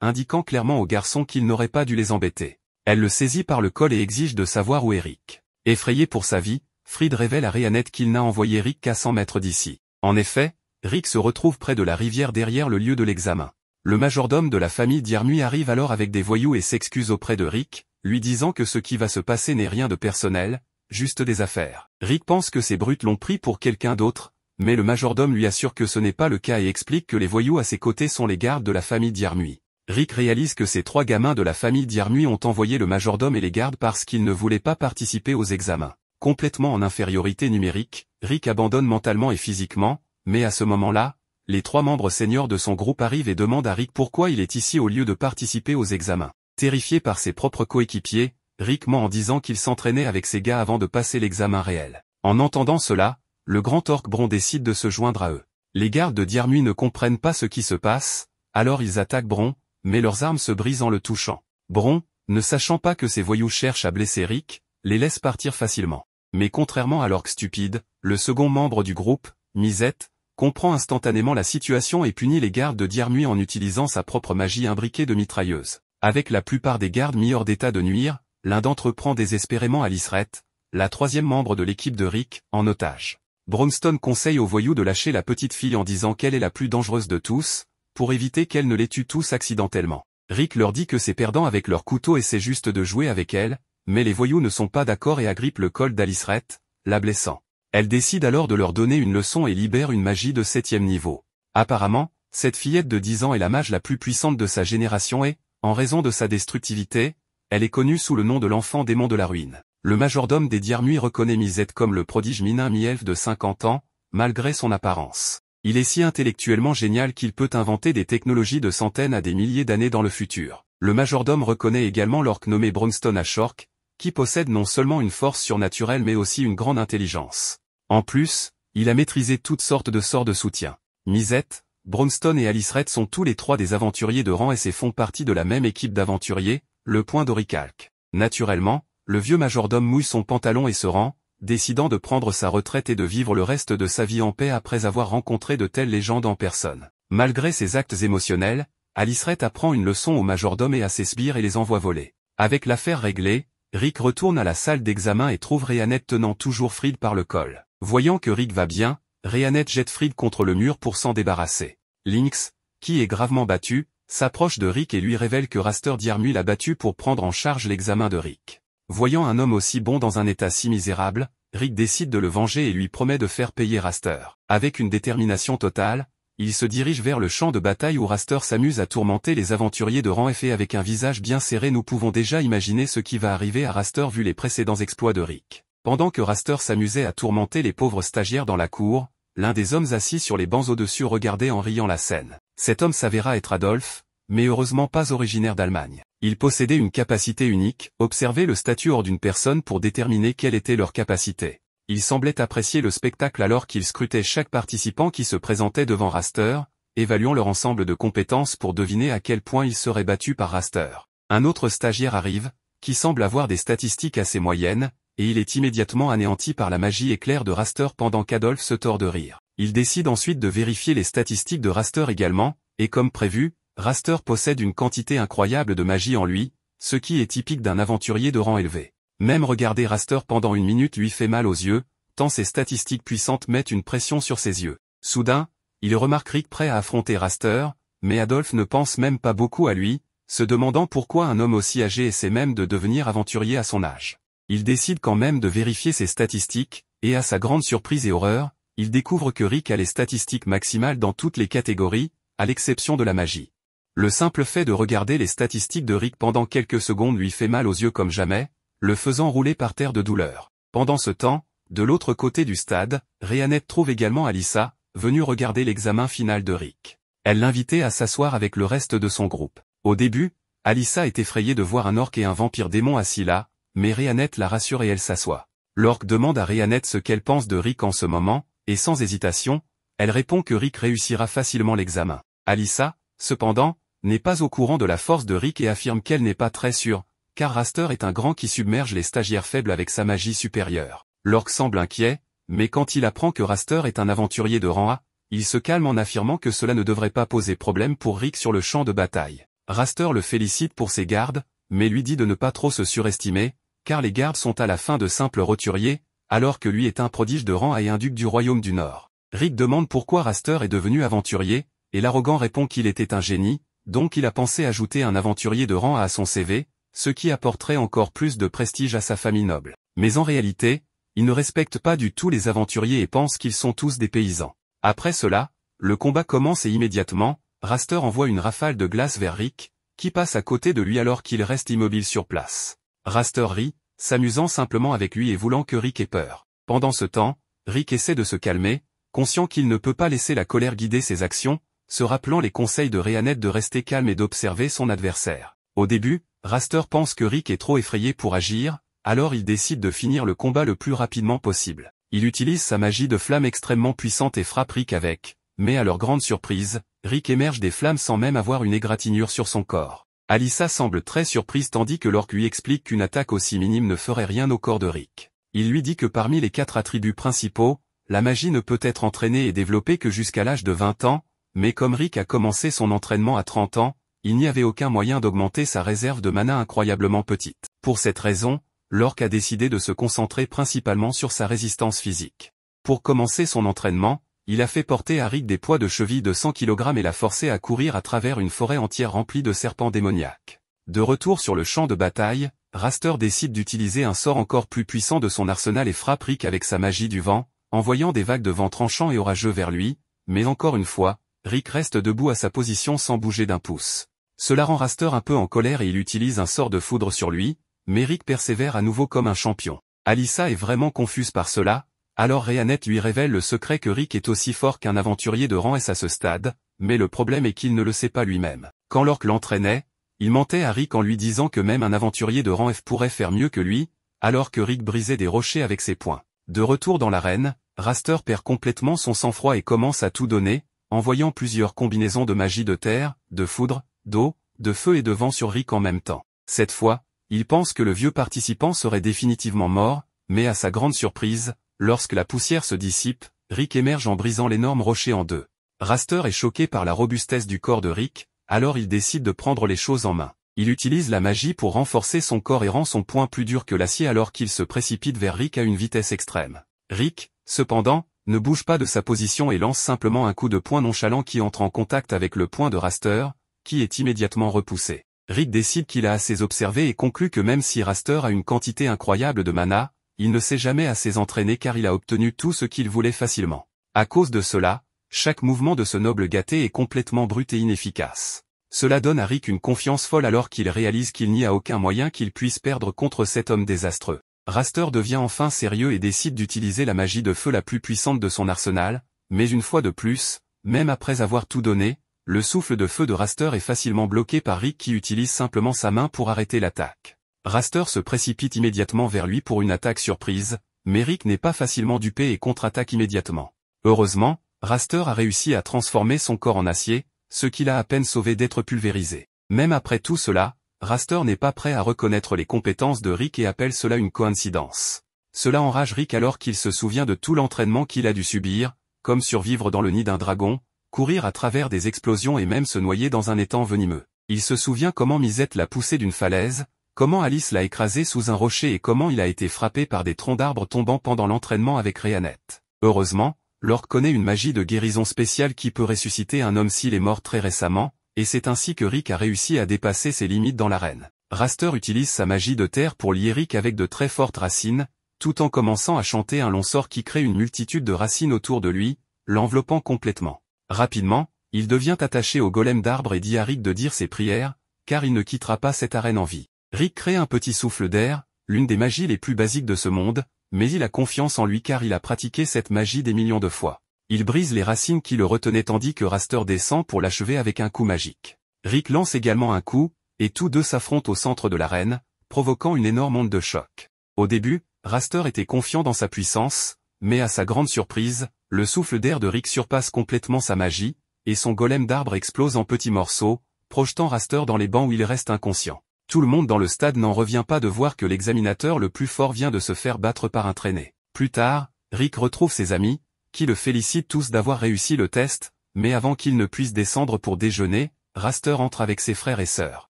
indiquant clairement au garçon qu'il n'aurait pas dû les embêter. Elle le saisit par le col et exige de savoir où est Rick. Effrayé pour sa vie, Fried révèle à Rhéanette qu'il n'a envoyé Rick qu'à 100 mètres d'ici. En effet, Rick se retrouve près de la rivière derrière le lieu de l'examen. Le majordome de la famille Diarmuid arrive alors avec des voyous et s'excuse auprès de Rick, lui disant que ce qui va se passer n'est rien de personnel, juste des affaires. Rick pense que ces brutes l'ont pris pour quelqu'un d'autre, mais le majordome lui assure que ce n'est pas le cas et explique que les voyous à ses côtés sont les gardes de la famille Diarmuid. Rick réalise que ces 3 gamins de la famille Diarmuid ont envoyé le majordome et les gardes parce qu'ils ne voulaient pas participer aux examens. Complètement en infériorité numérique, Rick abandonne mentalement et physiquement, mais à ce moment-là, les 3 membres seniors de son groupe arrivent et demandent à Rick pourquoi il est ici au lieu de participer aux examens. Terrifié par ses propres coéquipiers, Rick ment en disant qu'il s'entraînait avec ses gars avant de passer l'examen réel. En entendant cela, le grand orc Bron décide de se joindre à eux. Les gardes de Diarmuid ne comprennent pas ce qui se passe, alors ils attaquent Bron, mais leurs armes se brisent en le touchant. Bron, ne sachant pas que ces voyous cherchent à blesser Rick, les laisse partir facilement. Mais contrairement à l'orc stupide, le second membre du groupe, Misette, comprend instantanément la situation et punit les gardes de Diarmuid en utilisant sa propre magie imbriquée de mitrailleuse. Avec la plupart des gardes mis hors d'état de nuire, l'un d'entre eux prend désespérément Aliceret, la 3e membre de l'équipe de Rick, en otage. Bronstone conseille aux voyous de lâcher la petite fille en disant qu'elle est la plus dangereuse de tous, pour éviter qu'elle ne les tue tous accidentellement. Rick leur dit que c'est perdant avec leur couteau et c'est juste de jouer avec elle, mais les voyous ne sont pas d'accord et agrippent le col d'Aliceret, la blessant. Elle décide alors de leur donner une leçon et libère une magie de 7e niveau. Apparemment, cette fillette de 10 ans est la mage la plus puissante de sa génération et, en raison de sa destructivité, elle est connue sous le nom de l'enfant démon de la ruine. Le majordome des Diarmuid reconnaît Misette comme le prodige minin mi-elfe de 50 ans, malgré son apparence. Il est si intellectuellement génial qu'il peut inventer des technologies de centaines à des milliers d'années dans le futur. Le majordome reconnaît également l'orc nommé Bronstone Ashork, qui possède non seulement une force surnaturelle mais aussi une grande intelligence. En plus, il a maîtrisé toutes sortes de sorts de soutien. Misette, Bronstone et Aliceret sont tous les 3 des aventuriers de rang et font partie de la même équipe d'aventuriers, le Point d'Orichalque. Naturellement, le vieux majordome mouille son pantalon et se rend, décidant de prendre sa retraite et de vivre le reste de sa vie en paix après avoir rencontré de telles légendes en personne. Malgré ses actes émotionnels, Aliceret apprend une leçon au majordome et à ses sbires et les envoie voler. Avec l'affaire réglée, Rick retourne à la salle d'examen et trouve Rhéanette tenant toujours Fried par le col. Voyant que Rick va bien, Rhéanette jette Fried contre le mur pour s'en débarrasser. Lynx, qui est gravement battu, s'approche de Rick et lui révèle que Raster Diarmuid l'a battu pour prendre en charge l'examen de Rick. Voyant un homme aussi bon dans un état si misérable, Rick décide de le venger et lui promet de faire payer Raster. Avec une détermination totale, il se dirige vers le champ de bataille où Raster s'amuse à tourmenter les aventuriers de rang F et avec un visage bien serré nous pouvons déjà imaginer ce qui va arriver à Raster vu les précédents exploits de Rick. Pendant que Raster s'amusait à tourmenter les pauvres stagiaires dans la cour, l'un des hommes assis sur les bancs au-dessus regardait en riant la scène. Cet homme s'avéra être Adolphe, mais heureusement pas originaire d'Allemagne. Il possédait une capacité unique, observer le statut hors d'une personne pour déterminer quelle était leur capacité. Il semblait apprécier le spectacle alors qu'il scrutait chaque participant qui se présentait devant Raster, évaluant leur ensemble de compétences pour deviner à quel point il serait battu par Raster. Un autre stagiaire arrive, qui semble avoir des statistiques assez moyennes, et il est immédiatement anéanti par la magie éclair de Raster pendant qu'Adolphe se tord de rire. Il décide ensuite de vérifier les statistiques de Raster également, et comme prévu, Raster possède une quantité incroyable de magie en lui, ce qui est typique d'un aventurier de rang élevé. Même regarder Raster pendant 1 minute lui fait mal aux yeux, tant ses statistiques puissantes mettent une pression sur ses yeux. Soudain, il remarque Rick prêt à affronter Raster, mais Adolphe ne pense même pas beaucoup à lui, se demandant pourquoi un homme aussi âgé essaie même de devenir aventurier à son âge. Il décide quand même de vérifier ses statistiques, et à sa grande surprise et horreur, il découvre que Rick a les statistiques maximales dans toutes les catégories, à l'exception de la magie. Le simple fait de regarder les statistiques de Rick pendant quelques secondes lui fait mal aux yeux comme jamais, le faisant rouler par terre de douleur. Pendant ce temps, de l'autre côté du stade, Rhéanette trouve également Alyssa, venue regarder l'examen final de Rick. Elle l'invitait à s'asseoir avec le reste de son groupe. Au début, Alyssa est effrayée de voir un orc et un vampire démon assis là, mais Rhéanette la rassure et elle s'assoit. L'orc demande à Rhéanette ce qu'elle pense de Rick en ce moment, et sans hésitation, elle répond que Rick réussira facilement l'examen. Alyssa, cependant, n'est pas au courant de la force de Rick et affirme qu'elle n'est pas très sûre, car Raster est un grand qui submerge les stagiaires faibles avec sa magie supérieure. L'orc semble inquiet, mais quand il apprend que Raster est un aventurier de rang A, il se calme en affirmant que cela ne devrait pas poser problème pour Rick sur le champ de bataille. Raster le félicite pour ses gardes, mais lui dit de ne pas trop se surestimer, car les gardes sont à la fin de simples roturiers, alors que lui est un prodige de rang A et un duc du royaume du Nord. Rick demande pourquoi Raster est devenu aventurier, et l'arrogant répond qu'il était un génie, donc il a pensé ajouter un aventurier de rang A à son CV, ce qui apporterait encore plus de prestige à sa famille noble. Mais en réalité, il ne respecte pas du tout les aventuriers et pense qu'ils sont tous des paysans. Après cela, le combat commence et immédiatement, Raster envoie une rafale de glace vers Rick, qui passe à côté de lui alors qu'il reste immobile sur place. Raster rit, s'amusant simplement avec lui et voulant que Rick ait peur. Pendant ce temps, Rick essaie de se calmer, conscient qu'il ne peut pas laisser la colère guider ses actions, se rappelant les conseils de Rhéanette de rester calme et d'observer son adversaire. Au début, Raster pense que Rick est trop effrayé pour agir, alors il décide de finir le combat le plus rapidement possible. Il utilise sa magie de flamme extrêmement puissante et frappe Rick avec, mais à leur grande surprise, Rick émerge des flammes sans même avoir une égratignure sur son corps. Alyssa semble très surprise tandis que l'orque lui explique qu'une attaque aussi minime ne ferait rien au corps de Rick. Il lui dit que parmi les 4 attributs principaux, la magie ne peut être entraînée et développée que jusqu'à l'âge de 20 ans, mais comme Rick a commencé son entraînement à 30 ans, il n'y avait aucun moyen d'augmenter sa réserve de mana incroyablement petite. Pour cette raison, l'orque a décidé de se concentrer principalement sur sa résistance physique. Pour commencer son entraînement, il a fait porter à Rick des poids de cheville de 100 kg et l'a forcé à courir à travers une forêt entière remplie de serpents démoniaques. De retour sur le champ de bataille, Raster décide d'utiliser un sort encore plus puissant de son arsenal et frappe Rick avec sa magie du vent, envoyant des vagues de vent tranchants et orageux vers lui, mais encore une fois, Rick reste debout à sa position sans bouger d'un pouce. Cela rend Raster un peu en colère et il utilise un sort de foudre sur lui, mais Rick persévère à nouveau comme un champion. Alyssa est vraiment confuse par cela, alors Rhéanette lui révèle le secret que Rick est aussi fort qu'un aventurier de rang S à ce stade, mais le problème est qu'il ne le sait pas lui-même. Quand l'orque l'entraînait, il mentait à Rick en lui disant que même un aventurier de rang F pourrait faire mieux que lui, alors que Rick brisait des rochers avec ses poings. De retour dans l'arène, Raster perd complètement son sang-froid et commence à tout donner, envoyant plusieurs combinaisons de magie de terre, de foudre, d'eau, de feu et de vent sur Rick en même temps. Cette fois, il pense que le vieux participant serait définitivement mort, mais à sa grande surprise, lorsque la poussière se dissipe, Rick émerge en brisant l'énorme rocher en deux. Raster est choqué par la robustesse du corps de Rick, alors il décide de prendre les choses en main. Il utilise la magie pour renforcer son corps et rend son poing plus dur que l'acier alors qu'il se précipite vers Rick à une vitesse extrême. Rick, cependant, ne bouge pas de sa position et lance simplement un coup de poing nonchalant qui entre en contact avec le poing de Raster, qui est immédiatement repoussé. Rick décide qu'il a assez observé et conclut que même si Raster a une quantité incroyable de mana, il ne s'est jamais assez entraîné car il a obtenu tout ce qu'il voulait facilement. À cause de cela, chaque mouvement de ce noble gâté est complètement brut et inefficace. Cela donne à Rick une confiance folle alors qu'il réalise qu'il n'y a aucun moyen qu'il puisse perdre contre cet homme désastreux. Raster devient enfin sérieux et décide d'utiliser la magie de feu la plus puissante de son arsenal, mais une fois de plus, même après avoir tout donné, le souffle de feu de Raster est facilement bloqué par Rick qui utilise simplement sa main pour arrêter l'attaque. Raster se précipite immédiatement vers lui pour une attaque surprise, mais Rick n'est pas facilement dupé et contre-attaque immédiatement. Heureusement, Raster a réussi à transformer son corps en acier, ce qui l'a à peine sauvé d'être pulvérisé. Même après tout cela, Raster n'est pas prêt à reconnaître les compétences de Rick et appelle cela une coïncidence. Cela enrage Rick alors qu'il se souvient de tout l'entraînement qu'il a dû subir, comme survivre dans le nid d'un dragon, courir à travers des explosions et même se noyer dans un étang venimeux. Il se souvient comment Misette l'a poussé d'une falaise, comment Alice l'a écrasé sous un rocher et comment il a été frappé par des troncs d'arbres tombant pendant l'entraînement avec Rhéanette. Heureusement, l'orque connaît une magie de guérison spéciale qui peut ressusciter un homme s'il est mort très récemment, et c'est ainsi que Rick a réussi à dépasser ses limites dans l'arène. Raster utilise sa magie de terre pour lier Rick avec de très fortes racines, tout en commençant à chanter un long sort qui crée une multitude de racines autour de lui, l'enveloppant complètement. Rapidement, il devient attaché au golem d'arbre et dit à Rick de dire ses prières, car il ne quittera pas cette arène en vie. Rick crée un petit souffle d'air, l'une des magies les plus basiques de ce monde, mais il a confiance en lui car il a pratiqué cette magie des millions de fois. Il brise les racines qui le retenaient tandis que Raster descend pour l'achever avec un coup magique. Rick lance également un coup, et tous deux s'affrontent au centre de l'arène, provoquant une énorme onde de choc. Au début, Raster était confiant dans sa puissance, mais à sa grande surprise, le souffle d'air de Rick surpasse complètement sa magie, et son golem d'arbre explose en petits morceaux, projetant Raster dans les bancs où il reste inconscient. Tout le monde dans le stade n'en revient pas de voir que l'examinateur le plus fort vient de se faire battre par un traîné. Plus tard, Rick retrouve ses amis, qui le félicitent tous d'avoir réussi le test, mais avant qu'il ne puisse descendre pour déjeuner, Raster entre avec ses frères et sœurs.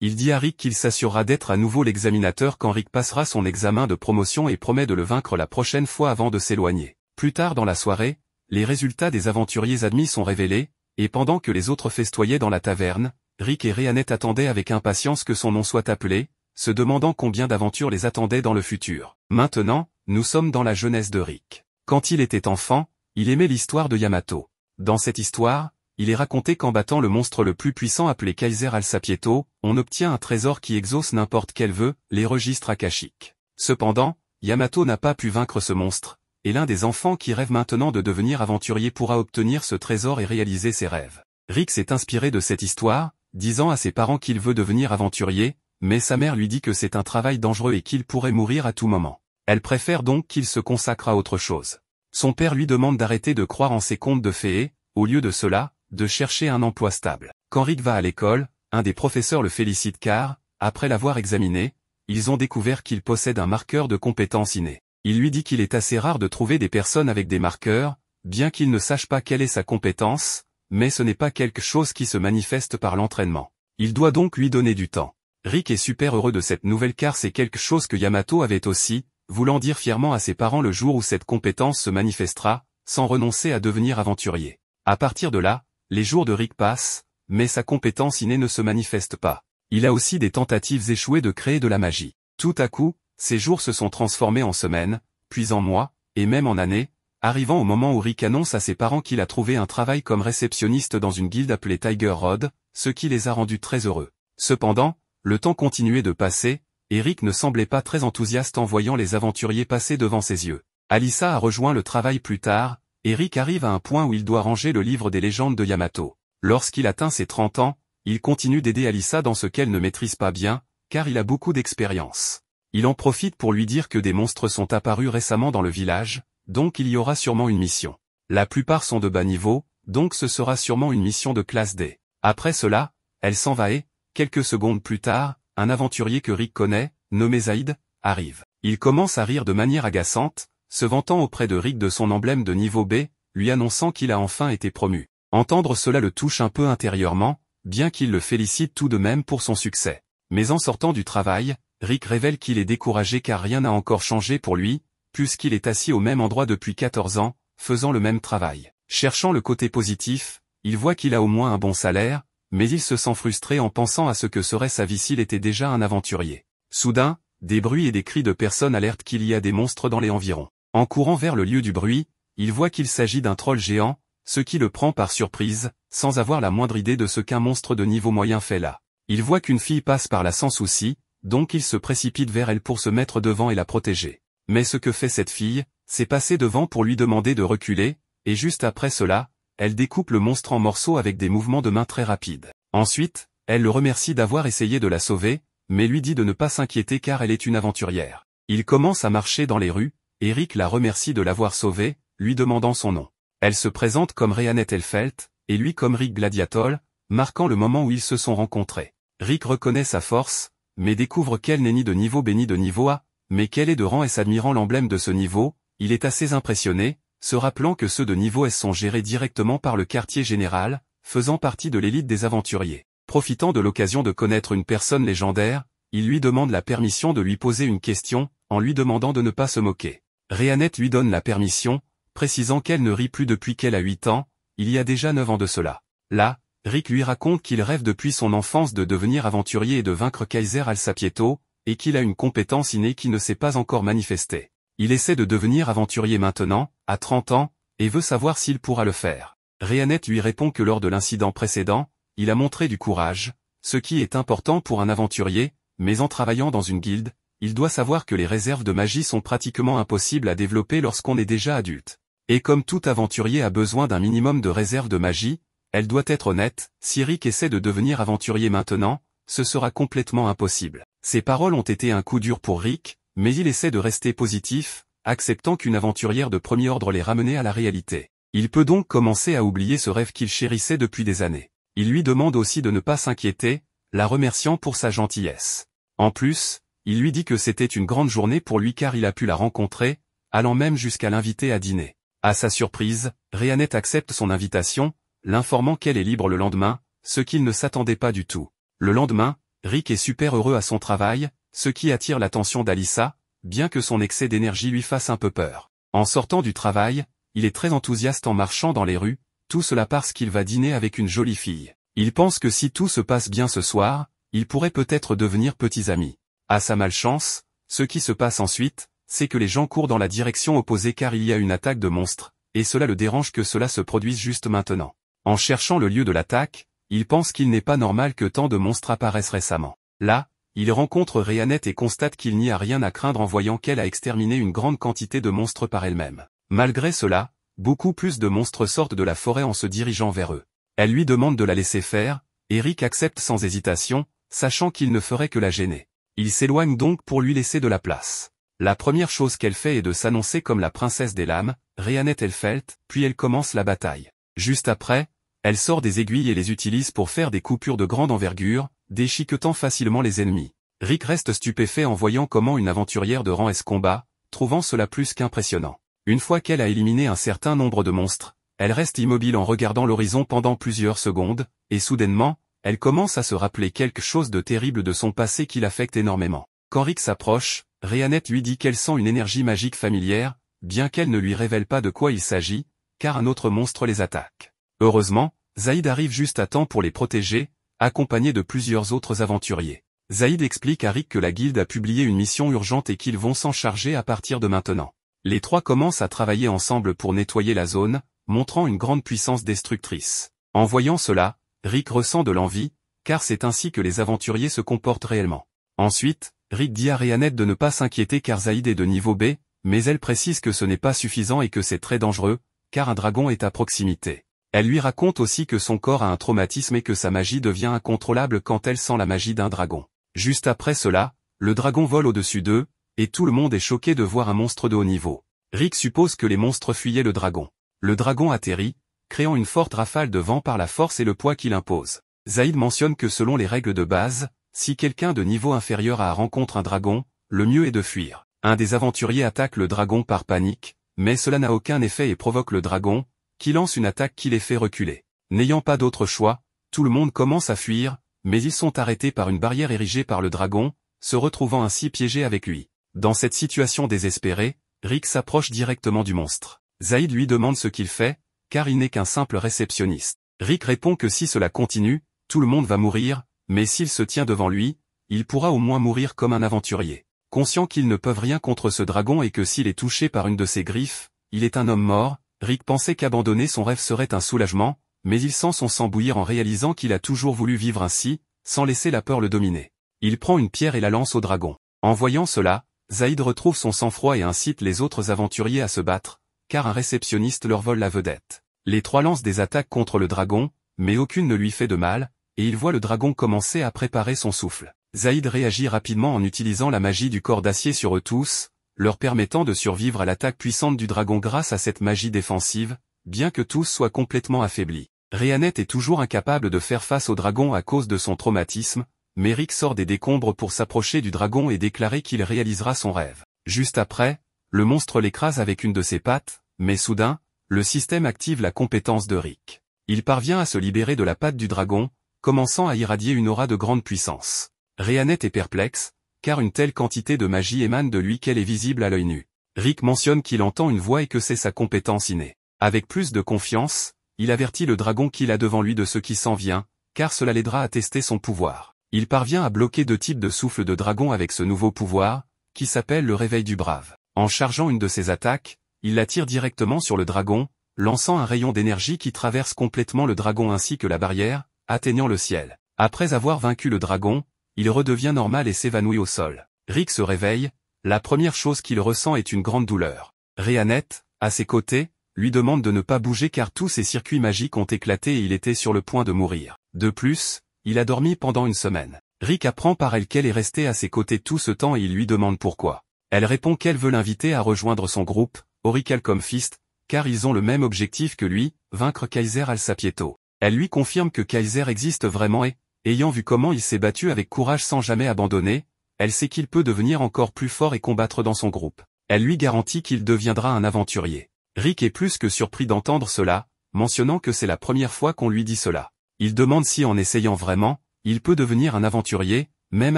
Il dit à Rick qu'il s'assurera d'être à nouveau l'examinateur quand Rick passera son examen de promotion et promet de le vaincre la prochaine fois avant de s'éloigner. Plus tard dans la soirée, les résultats des aventuriers admis sont révélés, et pendant que les autres festoyaient dans la taverne, Rick et Rhéanette attendaient avec impatience que son nom soit appelé, se demandant combien d'aventures les attendaient dans le futur. Maintenant, nous sommes dans la jeunesse de Rick. Quand il était enfant, il aimait l'histoire de Yamato. Dans cette histoire, il est raconté qu'en battant le monstre le plus puissant appelé Kaiser Alsapieto, on obtient un trésor qui exauce n'importe quel vœu, les registres akashiques. Cependant, Yamato n'a pas pu vaincre ce monstre, et l'un des enfants qui rêve maintenant de devenir aventurier pourra obtenir ce trésor et réaliser ses rêves. Rick s'est inspiré de cette histoire, disant à ses parents qu'il veut devenir aventurier, mais sa mère lui dit que c'est un travail dangereux et qu'il pourrait mourir à tout moment. Elle préfère donc qu'il se consacre à autre chose. Son père lui demande d'arrêter de croire en ses contes de fées et, au lieu de cela, de chercher un emploi stable. Quand Rick va à l'école, un des professeurs le félicite car, après l'avoir examiné, ils ont découvert qu'il possède un marqueur de compétences inné. Il lui dit qu'il est assez rare de trouver des personnes avec des marqueurs, bien qu'il ne sache pas quelle est sa compétence, mais ce n'est pas quelque chose qui se manifeste par l'entraînement. Il doit donc lui donner du temps. Rick est super heureux de cette nouvelle car c'est quelque chose que Yamato avait aussi, voulant dire fièrement à ses parents le jour où cette compétence se manifestera, sans renoncer à devenir aventurier. À partir de là, les jours de Rick passent, mais sa compétence innée ne se manifeste pas. Il a aussi des tentatives échouées de créer de la magie. Tout à coup, ces jours se sont transformés en semaines, puis en mois, et même en années, arrivant au moment où Rick annonce à ses parents qu'il a trouvé un travail comme réceptionniste dans une guilde appelée Tiger Rod, ce qui les a rendus très heureux. Cependant, le temps continuait de passer, et Rick ne semblait pas très enthousiaste en voyant les aventuriers passer devant ses yeux. Alyssa a rejoint le travail plus tard, et Rick arrive à un point où il doit ranger le livre des légendes de Yamato. Lorsqu'il atteint ses 30 ans, il continue d'aider Alyssa dans ce qu'elle ne maîtrise pas bien, car il a beaucoup d'expérience. Il en profite pour lui dire que des monstres sont apparus récemment dans le village, donc il y aura sûrement une mission. La plupart sont de bas niveau, donc ce sera sûrement une mission de classe D. Après cela, elle s'en va et, quelques secondes plus tard, un aventurier que Rick connaît, nommé Zaid, arrive. Il commence à rire de manière agaçante, se vantant auprès de Rick de son emblème de niveau B, lui annonçant qu'il a enfin été promu. Entendre cela le touche un peu intérieurement, bien qu'il le félicite tout de même pour son succès. Mais en sortant du travail, Rick révèle qu'il est découragé car rien n'a encore changé pour lui, puisqu'il est assis au même endroit depuis 14 ans, faisant le même travail. Cherchant le côté positif, il voit qu'il a au moins un bon salaire, mais il se sent frustré en pensant à ce que serait sa vie s'il était déjà un aventurier. Soudain, des bruits et des cris de personnes alertent qu'il y a des monstres dans les environs. En courant vers le lieu du bruit, il voit qu'il s'agit d'un troll géant, ce qui le prend par surprise, sans avoir la moindre idée de ce qu'un monstre de niveau moyen fait là. Il voit qu'une fille passe par là sans souci, donc il se précipite vers elle pour se mettre devant et la protéger. Mais ce que fait cette fille, c'est passer devant pour lui demander de reculer, et juste après cela, elle découpe le monstre en morceaux avec des mouvements de main très rapides. Ensuite, elle le remercie d'avoir essayé de la sauver, mais lui dit de ne pas s'inquiéter car elle est une aventurière. Il commence à marcher dans les rues, et Rick la remercie de l'avoir sauvée, lui demandant son nom. Elle se présente comme Rhéanette Elfelt, et lui comme Rick Gladiatol, marquant le moment où ils se sont rencontrés. Rick reconnaît sa force, mais découvre qu'elle n'est ni de niveau B ni de niveau A, mais qu'elle est de rang S. Admirant l'emblème de ce niveau, il est assez impressionné, se rappelant que ceux de niveau S sont gérés directement par le quartier général, faisant partie de l'élite des aventuriers. Profitant de l'occasion de connaître une personne légendaire, il lui demande la permission de lui poser une question, en lui demandant de ne pas se moquer. Rhéanette lui donne la permission, précisant qu'elle ne rit plus depuis qu'elle a 8 ans, il y a déjà 9 ans de cela. Là, Rick lui raconte qu'il rêve depuis son enfance de devenir aventurier et de vaincre Kaiser Alsapieto, et qu'il a une compétence innée qui ne s'est pas encore manifestée. Il essaie de devenir aventurier maintenant, à 30 ans, et veut savoir s'il pourra le faire. Rhéanette lui répond que lors de l'incident précédent, il a montré du courage, ce qui est important pour un aventurier, mais en travaillant dans une guilde, il doit savoir que les réserves de magie sont pratiquement impossibles à développer lorsqu'on est déjà adulte. Et comme tout aventurier a besoin d'un minimum de réserves de magie, elle doit être honnête, si Rick essaie de devenir aventurier maintenant, ce sera complètement impossible. Ces paroles ont été un coup dur pour Rick, mais il essaie de rester positif, acceptant qu'une aventurière de premier ordre l'ait ramené à la réalité. Il peut donc commencer à oublier ce rêve qu'il chérissait depuis des années. Il lui demande aussi de ne pas s'inquiéter, la remerciant pour sa gentillesse. En plus, il lui dit que c'était une grande journée pour lui car il a pu la rencontrer, allant même jusqu'à l'inviter à dîner. À sa surprise, Rhéanette accepte son invitation, l'informant qu'elle est libre le lendemain, ce qu'il ne s'attendait pas du tout. Le lendemain, Rick est super heureux à son travail, ce qui attire l'attention d'Alyssa, bien que son excès d'énergie lui fasse un peu peur. En sortant du travail, il est très enthousiaste en marchant dans les rues, tout cela parce qu'il va dîner avec une jolie fille. Il pense que si tout se passe bien ce soir, ils pourraient peut-être devenir petits amis. À sa malchance, ce qui se passe ensuite, c'est que les gens courent dans la direction opposée car il y a une attaque de monstres, et cela le dérange que cela se produise juste maintenant. En cherchant le lieu de l'attaque, il pense qu'il n'est pas normal que tant de monstres apparaissent récemment. Là, il rencontre Rhéanette et constate qu'il n'y a rien à craindre en voyant qu'elle a exterminé une grande quantité de monstres par elle-même. Malgré cela, beaucoup plus de monstres sortent de la forêt en se dirigeant vers eux. Elle lui demande de la laisser faire, et Rick accepte sans hésitation, sachant qu'il ne ferait que la gêner. Il s'éloigne donc pour lui laisser de la place. La première chose qu'elle fait est de s'annoncer comme la princesse des lames, Rhéanette Elfelt, puis elle commence la bataille. Juste après, elle sort des aiguilles et les utilise pour faire des coupures de grande envergure, déchiquetant facilement les ennemis. Rick reste stupéfait en voyant comment une aventurière de rang S combat, trouvant cela plus qu'impressionnant. Une fois qu'elle a éliminé un certain nombre de monstres, elle reste immobile en regardant l'horizon pendant plusieurs secondes, et soudainement, elle commence à se rappeler quelque chose de terrible de son passé qui l'affecte énormément. Quand Rick s'approche, Rhéanette lui dit qu'elle sent une énergie magique familière, bien qu'elle ne lui révèle pas de quoi il s'agit, car un autre monstre les attaque. Heureusement, Zaïd arrive juste à temps pour les protéger, accompagné de plusieurs autres aventuriers. Zaïd explique à Rick que la guilde a publié une mission urgente et qu'ils vont s'en charger à partir de maintenant. Les trois commencent à travailler ensemble pour nettoyer la zone, montrant une grande puissance destructrice. En voyant cela, Rick ressent de l'envie, car c'est ainsi que les aventuriers se comportent réellement. Ensuite, Rick dit à Rhéanette de ne pas s'inquiéter car Zaïd est de niveau B, mais elle précise que ce n'est pas suffisant et que c'est très dangereux, car un dragon est à proximité. Elle lui raconte aussi que son corps a un traumatisme et que sa magie devient incontrôlable quand elle sent la magie d'un dragon. Juste après cela, le dragon vole au-dessus d'eux, et tout le monde est choqué de voir un monstre de haut niveau. Rick suppose que les monstres fuyaient le dragon. Le dragon atterrit, créant une forte rafale de vent par la force et le poids qu'il impose. Zaïd mentionne que selon les règles de base, si quelqu'un de niveau inférieur rencontre un dragon, le mieux est de fuir. Un des aventuriers attaque le dragon par panique, mais cela n'a aucun effet et provoque le dragon, qui lance une attaque qui les fait reculer. N'ayant pas d'autre choix, tout le monde commence à fuir, mais ils sont arrêtés par une barrière érigée par le dragon, se retrouvant ainsi piégés avec lui. Dans cette situation désespérée, Rick s'approche directement du monstre. Zaïd lui demande ce qu'il fait, car il n'est qu'un simple réceptionniste. Rick répond que si cela continue, tout le monde va mourir, mais s'il se tient devant lui, il pourra au moins mourir comme un aventurier. Conscient qu'ils ne peuvent rien contre ce dragon et que s'il est touché par une de ses griffes, il est un homme mort, Rick pensait qu'abandonner son rêve serait un soulagement, mais il sent son sang bouillir en réalisant qu'il a toujours voulu vivre ainsi, sans laisser la peur le dominer. Il prend une pierre et la lance au dragon. En voyant cela, Zaïd retrouve son sang-froid et incite les autres aventuriers à se battre, car un réceptionniste leur vole la vedette. Les trois lancent des attaques contre le dragon, mais aucune ne lui fait de mal, et il voit le dragon commencer à préparer son souffle. Zaïd réagit rapidement en utilisant la magie du corps d'acier sur eux tous, leur permettant de survivre à l'attaque puissante du dragon grâce à cette magie défensive, bien que tous soient complètement affaiblis. Rhéanette est toujours incapable de faire face au dragon à cause de son traumatisme, mais Rick sort des décombres pour s'approcher du dragon et déclarer qu'il réalisera son rêve. Juste après, le monstre l'écrase avec une de ses pattes, mais soudain, le système active la compétence de Rick. Il parvient à se libérer de la patte du dragon, commençant à irradier une aura de grande puissance. Rhéanette est perplexe, car une telle quantité de magie émane de lui qu'elle est visible à l'œil nu. Rick mentionne qu'il entend une voix et que c'est sa compétence innée. Avec plus de confiance, il avertit le dragon qu'il a devant lui de ce qui s'en vient, car cela l'aidera à tester son pouvoir. Il parvient à bloquer deux types de souffle de dragon avec ce nouveau pouvoir, qui s'appelle le réveil du brave. En chargeant une de ses attaques, il la tire directement sur le dragon, lançant un rayon d'énergie qui traverse complètement le dragon ainsi que la barrière, atteignant le ciel. Après avoir vaincu le dragon, il redevient normal et s'évanouit au sol. Rick se réveille, la première chose qu'il ressent est une grande douleur. Rhéanette, à ses côtés, lui demande de ne pas bouger car tous ses circuits magiques ont éclaté et il était sur le point de mourir. De plus, il a dormi pendant une semaine. Rick apprend par elle qu'elle est restée à ses côtés tout ce temps et il lui demande pourquoi. Elle répond qu'elle veut l'inviter à rejoindre son groupe, Orichalcum Fist, car ils ont le même objectif que lui, vaincre Kaiser Alsapieto. Elle lui confirme que Kaiser existe vraiment et, ayant vu comment il s'est battu avec courage sans jamais abandonner, elle sait qu'il peut devenir encore plus fort et combattre dans son groupe. Elle lui garantit qu'il deviendra un aventurier. Rick est plus que surpris d'entendre cela, mentionnant que c'est la première fois qu'on lui dit cela. Il demande si en essayant vraiment, il peut devenir un aventurier, même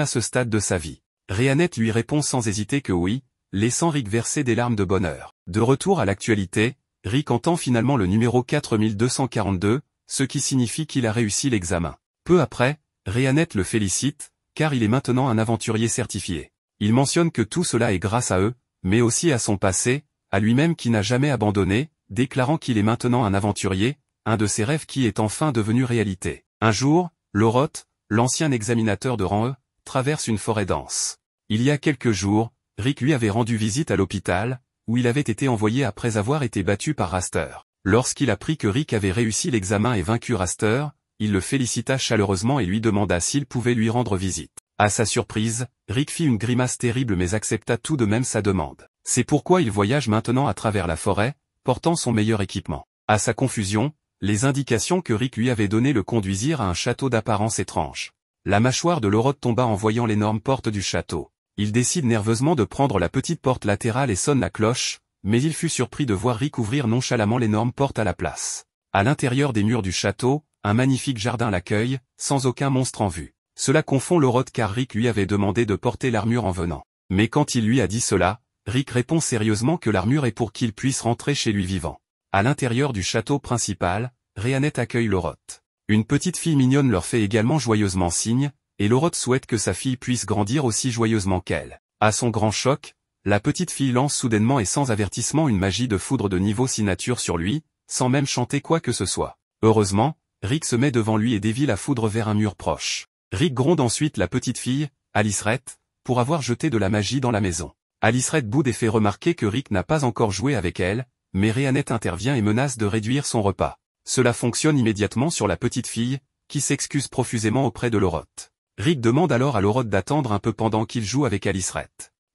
à ce stade de sa vie. Rhéanette lui répond sans hésiter que oui, laissant Rick verser des larmes de bonheur. De retour à l'actualité, Rick entend finalement le numéro 4242, ce qui signifie qu'il a réussi l'examen. Peu après, Rhéanette le félicite, car il est maintenant un aventurier certifié. Il mentionne que tout cela est grâce à eux, mais aussi à son passé, à lui-même qui n'a jamais abandonné, déclarant qu'il est maintenant un aventurier, un de ses rêves qui est enfin devenu réalité. Un jour, Loroth, l'ancien examinateur de rang E, traverse une forêt dense. Il y a quelques jours, Rick lui avait rendu visite à l'hôpital, où il avait été envoyé après avoir été battu par Raster. Lorsqu'il apprit que Rick avait réussi l'examen et vaincu Raster, il le félicita chaleureusement et lui demanda s'il pouvait lui rendre visite. À sa surprise, Rick fit une grimace terrible mais accepta tout de même sa demande. C'est pourquoi il voyage maintenant à travers la forêt, portant son meilleur équipement. À sa confusion, les indications que Rick lui avait données le conduisirent à un château d'apparence étrange. La mâchoire de Loroth tomba en voyant l'énorme porte du château. Il décide nerveusement de prendre la petite porte latérale et sonne la cloche, mais il fut surpris de voir Rick ouvrir nonchalamment l'énorme porte à la place. À l'intérieur des murs du château, un magnifique jardin l'accueille, sans aucun monstre en vue. Cela confond Loroth car Rick lui avait demandé de porter l'armure en venant. Mais quand il lui a dit cela, Rick répond sérieusement que l'armure est pour qu'il puisse rentrer chez lui vivant. À l'intérieur du château principal, Rhéanette accueille Loroth. Une petite fille mignonne leur fait également joyeusement signe, et Loroth souhaite que sa fille puisse grandir aussi joyeusement qu'elle. À son grand choc, la petite fille lance soudainement et sans avertissement une magie de foudre de niveau signature sur lui, sans même chanter quoi que ce soit. Heureusement, Rick se met devant lui et dévie la foudre vers un mur proche. Rick gronde ensuite la petite fille, Aliceret, pour avoir jeté de la magie dans la maison. Aliceret boude et fait remarquer que Rick n'a pas encore joué avec elle, mais Rhéanette intervient et menace de réduire son repas. Cela fonctionne immédiatement sur la petite fille, qui s'excuse profusément auprès de Loroth. Rick demande alors à Loroth d'attendre un peu pendant qu'il joue avec Aliceret.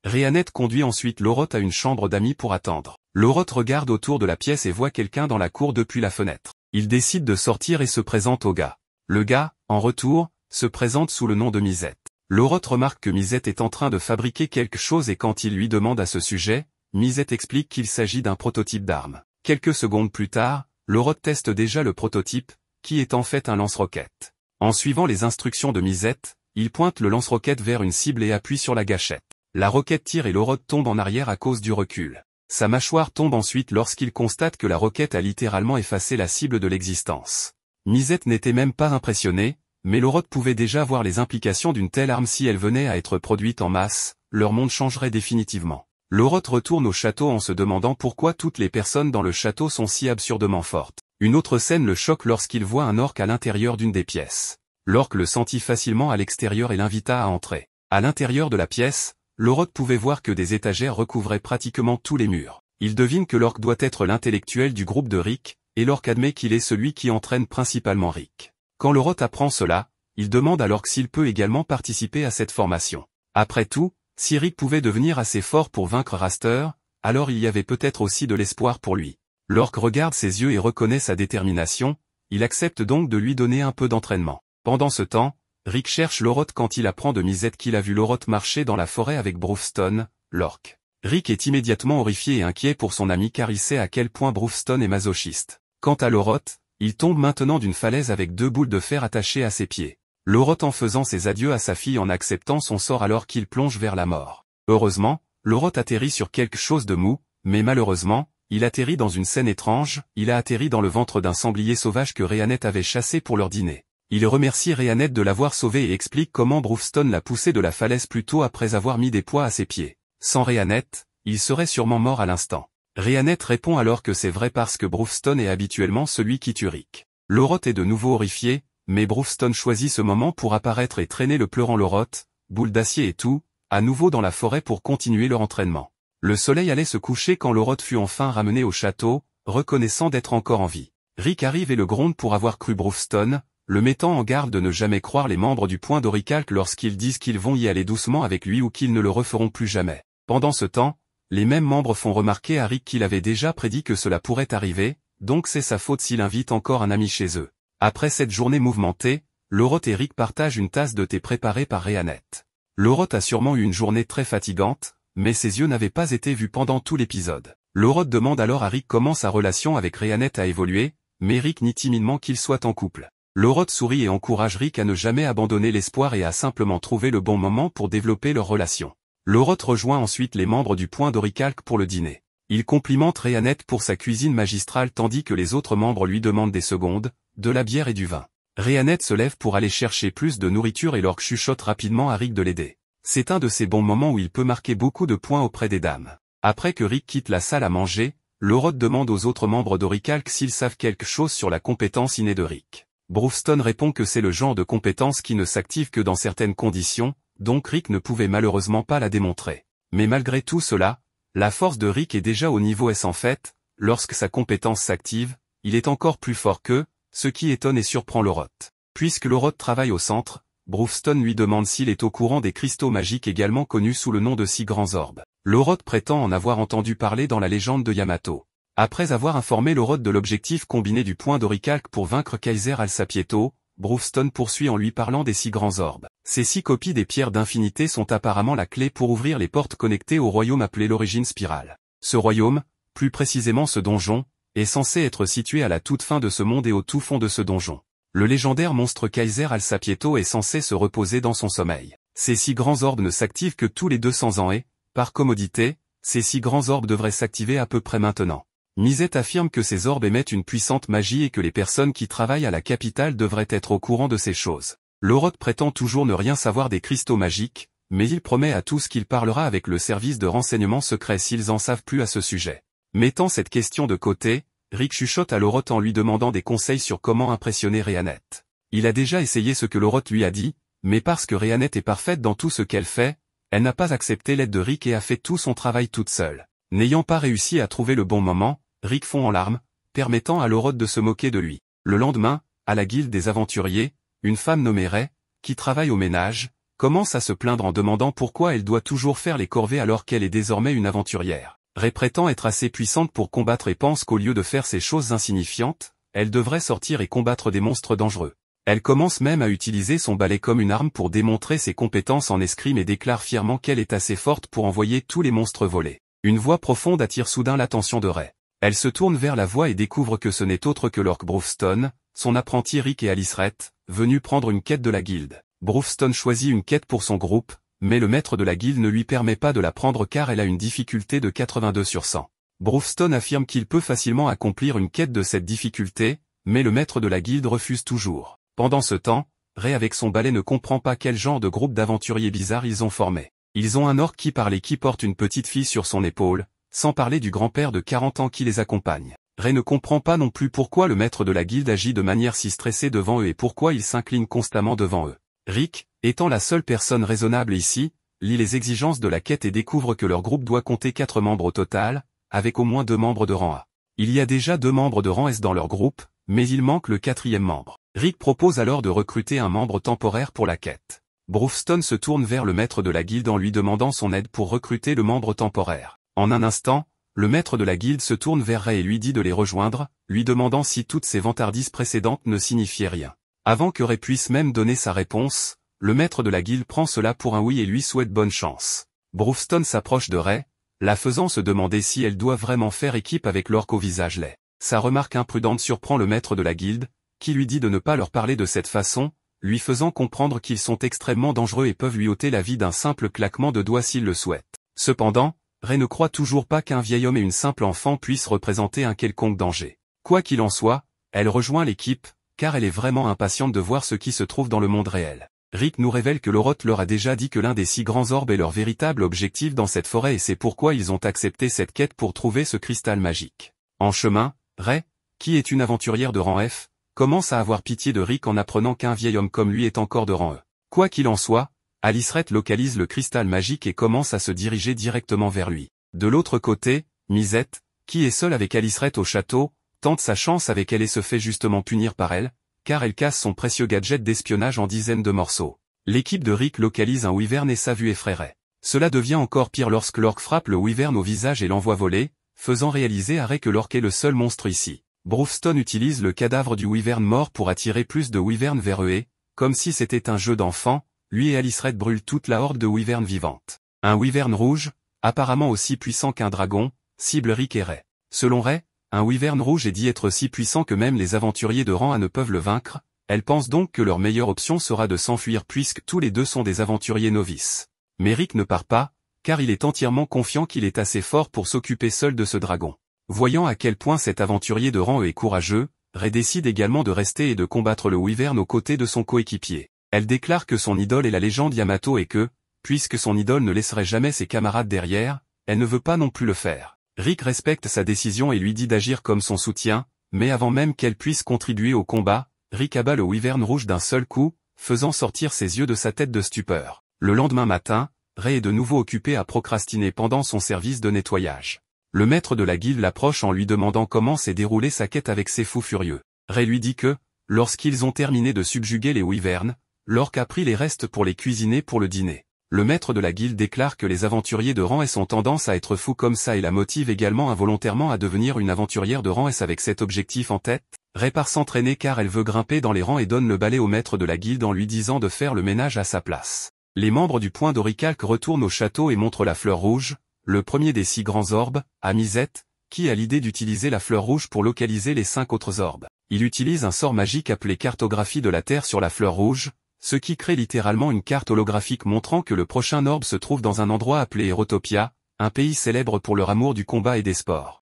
Rhéanette conduit ensuite Loroth à une chambre d'amis pour attendre. Loroth regarde autour de la pièce et voit quelqu'un dans la cour depuis la fenêtre. Il décide de sortir et se présente au gars. Le gars, en retour, se présente sous le nom de Misette. Loroth remarque que Misette est en train de fabriquer quelque chose et quand il lui demande à ce sujet, Misette explique qu'il s'agit d'un prototype d'arme. Quelques secondes plus tard, Loroth teste déjà le prototype, qui est en fait un lance-roquette. En suivant les instructions de Misette, il pointe le lance-roquette vers une cible et appuie sur la gâchette. La roquette tire et Loroth tombe en arrière à cause du recul. Sa mâchoire tombe ensuite lorsqu'il constate que la roquette a littéralement effacé la cible de l'existence. Misette n'était même pas impressionné, mais Loroth pouvait déjà voir les implications d'une telle arme si elle venait à être produite en masse, leur monde changerait définitivement. Loroth retourne au château en se demandant pourquoi toutes les personnes dans le château sont si absurdement fortes. Une autre scène le choque lorsqu'il voit un orque à l'intérieur d'une des pièces. L'orque le sentit facilement à l'extérieur et l'invita à entrer. À l'intérieur de la pièce, Loroth pouvait voir que des étagères recouvraient pratiquement tous les murs. Il devine que l'orque doit être l'intellectuel du groupe de Rick, et l'orque admet qu'il est celui qui entraîne principalement Rick. Quand Loroth apprend cela, il demande à l'orque s'il peut également participer à cette formation. Après tout, si Rick pouvait devenir assez fort pour vaincre Raster, alors il y avait peut-être aussi de l'espoir pour lui. L'orque regarde ses yeux et reconnaît sa détermination, il accepte donc de lui donner un peu d'entraînement. Pendant ce temps, Rick cherche Loroth quand il apprend de Misette qu'il a vu Loroth marcher dans la forêt avec Brufston, l'orque. Rick est immédiatement horrifié et inquiet pour son ami car il sait à quel point Brufston est masochiste. Quant à Loroth, il tombe maintenant d'une falaise avec 2 boules de fer attachées à ses pieds. Loroth en faisant ses adieux à sa fille en acceptant son sort alors qu'il plonge vers la mort. Heureusement, Loroth atterrit sur quelque chose de mou, mais malheureusement, il atterrit dans une scène étrange, il a atterri dans le ventre d'un sanglier sauvage que Rhéanette avait chassé pour leur dîner. Il remercie Rhéanette de l'avoir sauvé et explique comment Brufston l'a poussé de la falaise plus tôt après avoir mis des poids à ses pieds. Sans Rhéanette, il serait sûrement mort à l'instant. Rhéanette répond alors que c'est vrai parce que Brufston est habituellement celui qui tue Rick. Loroth est de nouveau horrifié, mais Brufston choisit ce moment pour apparaître et traîner le pleurant Loroth, boule d'acier et tout, à nouveau dans la forêt pour continuer leur entraînement. Le soleil allait se coucher quand Loroth fut enfin ramené au château, reconnaissant d'être encore en vie. Rick arrive et le gronde pour avoir cru Brufston, le mettant en garde de ne jamais croire les membres du point d'Orichalque lorsqu'ils disent qu'ils vont y aller doucement avec lui ou qu'ils ne le referont plus jamais. Pendant ce temps, les mêmes membres font remarquer à Rick qu'il avait déjà prédit que cela pourrait arriver, donc c'est sa faute s'il invite encore un ami chez eux. Après cette journée mouvementée, Loroth et Rick partagent une tasse de thé préparée par Rhéanette. Loroth a sûrement eu une journée très fatigante, mais ses yeux n'avaient pas été vus pendant tout l'épisode. Lorod demande alors à Rick comment sa relation avec Rhéanette a évolué, mais Rick nie timidement qu'ils soient en couple. Lorod sourit et encourage Rick à ne jamais abandonner l'espoir et à simplement trouver le bon moment pour développer leur relation. Lorod rejoint ensuite les membres du Point d'Oricalque pour le dîner. Il complimente Rhéanette pour sa cuisine magistrale tandis que les autres membres lui demandent des secondes, de la bière et du vin. Rhéanette se lève pour aller chercher plus de nourriture et Lork chuchote rapidement à Rick de l'aider. C'est un de ces bons moments où il peut marquer beaucoup de points auprès des dames. Après que Rick quitte la salle à manger, Lorod demande aux autres membres d'Oricalque s'ils savent quelque chose sur la compétence innée de Rick. Brewston répond que c'est le genre de compétence qui ne s'active que dans certaines conditions, donc Rick ne pouvait malheureusement pas la démontrer. Mais malgré tout cela, la force de Rick est déjà au niveau S en fait, lorsque sa compétence s'active, il est encore plus fort qu'eux, ce qui étonne et surprend Lorod. Puisque Lorod travaille au centre, Brewston lui demande s'il est au courant des cristaux magiques également connus sous le nom de 6 grands orbes. Lorod prétend en avoir entendu parler dans la légende de Yamato. Après avoir informé Lorod de l'objectif combiné du Point d'Oricalque pour vaincre Kaiser Alsapieto, Brewston poursuit en lui parlant des 6 grands orbes. Ces 6 copies des pierres d'infinité sont apparemment la clé pour ouvrir les portes connectées au royaume appelé l'origine spirale. Ce royaume, plus précisément ce donjon, est censé être situé à la toute fin de ce monde et au tout fond de ce donjon. Le légendaire monstre Kaiser Alsapieto est censé se reposer dans son sommeil. Ces 6 grands orbes ne s'activent que tous les 200 ans et, par commodité, ces 6 grands orbes devraient s'activer à peu près maintenant. Misette affirme que ces orbes émettent une puissante magie et que les personnes qui travaillent à la capitale devraient être au courant de ces choses. Lorod prétend toujours ne rien savoir des cristaux magiques, mais il promet à tous qu'il parlera avec le service de renseignement secret s'ils en savent plus à ce sujet. Mettant cette question de côté, Rick chuchote à Lorod en lui demandant des conseils sur comment impressionner Rhéanette. Il a déjà essayé ce que Lorod lui a dit, mais parce que Rhéanette est parfaite dans tout ce qu'elle fait, elle n'a pas accepté l'aide de Rick et a fait tout son travail toute seule. N'ayant pas réussi à trouver le bon moment, Rick fond en larmes, permettant à Lorod de se moquer de lui. Le lendemain, à la guilde des aventuriers, une femme nommée Ray, qui travaille au ménage, commence à se plaindre en demandant pourquoi elle doit toujours faire les corvées alors qu'elle est désormais une aventurière. Ray prétend être assez puissante pour combattre et pense qu'au lieu de faire ces choses insignifiantes, elle devrait sortir et combattre des monstres dangereux. Elle commence même à utiliser son balai comme une arme pour démontrer ses compétences en escrime et déclare fièrement qu'elle est assez forte pour envoyer tous les monstres voler. Une voix profonde attire soudain l'attention de Ray. Elle se tourne vers la voix et découvre que ce n'est autre que Lork Brewston, son apprenti Rick et Aliceret, venus prendre une quête de la guilde. Brewston choisit une quête pour son groupe, mais le maître de la guilde ne lui permet pas de la prendre car elle a une difficulté de 82 sur 100. Brewston affirme qu'il peut facilement accomplir une quête de cette difficulté, mais le maître de la guilde refuse toujours. Pendant ce temps, Ray avec son balai ne comprend pas quel genre de groupe d'aventuriers bizarres ils ont formé. Ils ont un orc qui parle et qui porte une petite fille sur son épaule, sans parler du grand-père de 40 ans qui les accompagne. Ray ne comprend pas non plus pourquoi le maître de la guilde agit de manière si stressée devant eux et pourquoi il s'incline constamment devant eux. Rick, étant la seule personne raisonnable ici, lit les exigences de la quête et découvre que leur groupe doit compter 4 membres au total, avec au moins 2 membres de rang A. Il y a déjà 2 membres de rang S dans leur groupe, mais il manque le 4e membre. Rick propose alors de recruter un membre temporaire pour la quête. Brewston se tourne vers le maître de la guilde en lui demandant son aide pour recruter le membre temporaire. En un instant, le maître de la guilde se tourne vers Ray et lui dit de les rejoindre, lui demandant si toutes ces vantardises précédentes ne signifiaient rien. Avant que Ray puisse même donner sa réponse, le maître de la guilde prend cela pour un oui et lui souhaite bonne chance. Brewston s'approche de Ray, la faisant se demander si elle doit vraiment faire équipe avec l'orque au visage laid. Sa remarque imprudente surprend le maître de la guilde, qui lui dit de ne pas leur parler de cette façon, lui faisant comprendre qu'ils sont extrêmement dangereux et peuvent lui ôter la vie d'un simple claquement de doigts s'il le souhaite. Cependant, Ray ne croit toujours pas qu'un vieil homme et une simple enfant puissent représenter un quelconque danger. Quoi qu'il en soit, elle rejoint l'équipe, car elle est vraiment impatiente de voir ce qui se trouve dans le monde réel. Rick nous révèle que Lorod leur a déjà dit que l'un des 6 grands orbes est leur véritable objectif dans cette forêt et c'est pourquoi ils ont accepté cette quête pour trouver ce cristal magique. En chemin, Ray, qui est une aventurière de rang F, commence à avoir pitié de Rick en apprenant qu'un vieil homme comme lui est encore de rang E. Quoi qu'il en soit, Aliceret localise le cristal magique et commence à se diriger directement vers lui. De l'autre côté, Misette, qui est seule avec Aliceret au château, tente sa chance avec elle et se fait justement punir par elle, car elle casse son précieux gadget d'espionnage en dizaines de morceaux. L'équipe de Rick localise un wyvern et sa vue effraie Ray. Cela devient encore pire lorsque l'orque frappe le wyvern au visage et l'envoie voler, faisant réaliser à Ray que l'orque est le seul monstre ici. Brewston utilise le cadavre du wyvern mort pour attirer plus de wyverns vers eux et, comme si c'était un jeu d'enfant, lui et Aliceret brûlent toute la horde de wyverns vivantes. Un wyvern rouge, apparemment aussi puissant qu'un dragon, cible Rick et Ray. Selon Ray, un wyvern rouge est dit être si puissant que même les aventuriers de rang A ne peuvent le vaincre, elle pense donc que leur meilleure option sera de s'enfuir puisque tous les deux sont des aventuriers novices. Mais Rick ne part pas, car il est entièrement confiant qu'il est assez fort pour s'occuper seul de ce dragon. Voyant à quel point cet aventurier de rang E est courageux, Ray décide également de rester et de combattre le wyvern aux côtés de son coéquipier. Elle déclare que son idole est la légende Yamato et que, puisque son idole ne laisserait jamais ses camarades derrière, elle ne veut pas non plus le faire. Rick respecte sa décision et lui dit d'agir comme son soutien, mais avant même qu'elle puisse contribuer au combat, Rick abat le wyvern rouge d'un seul coup, faisant sortir ses yeux de sa tête de stupeur. Le lendemain matin, Ray est de nouveau occupé à procrastiner pendant son service de nettoyage. Le maître de la guilde l'approche en lui demandant comment s'est déroulée sa quête avec ces fous furieux. Ray lui dit que, lorsqu'ils ont terminé de subjuguer les wyverns, l'orque a pris les restes pour les cuisiner pour le dîner. Le maître de la guilde déclare que les aventuriers de rang S ont tendance à être fous comme ça et la motive également involontairement à devenir une aventurière de rang S avec cet objectif en tête. Ray part s'entraîner car elle veut grimper dans les rangs et donne le balai au maître de la guilde en lui disant de faire le ménage à sa place. Les membres du point d'Orichalque retournent au château et montrent la fleur rouge, le premier des 6 grands orbes, à Misette, qui a l'idée d'utiliser la fleur rouge pour localiser les 5 autres orbes. Il utilise un sort magique appelé cartographie de la Terre sur la fleur rouge, ce qui crée littéralement une carte holographique montrant que le prochain orbe se trouve dans un endroit appelé Erotopia, un pays célèbre pour leur amour du combat et des sports.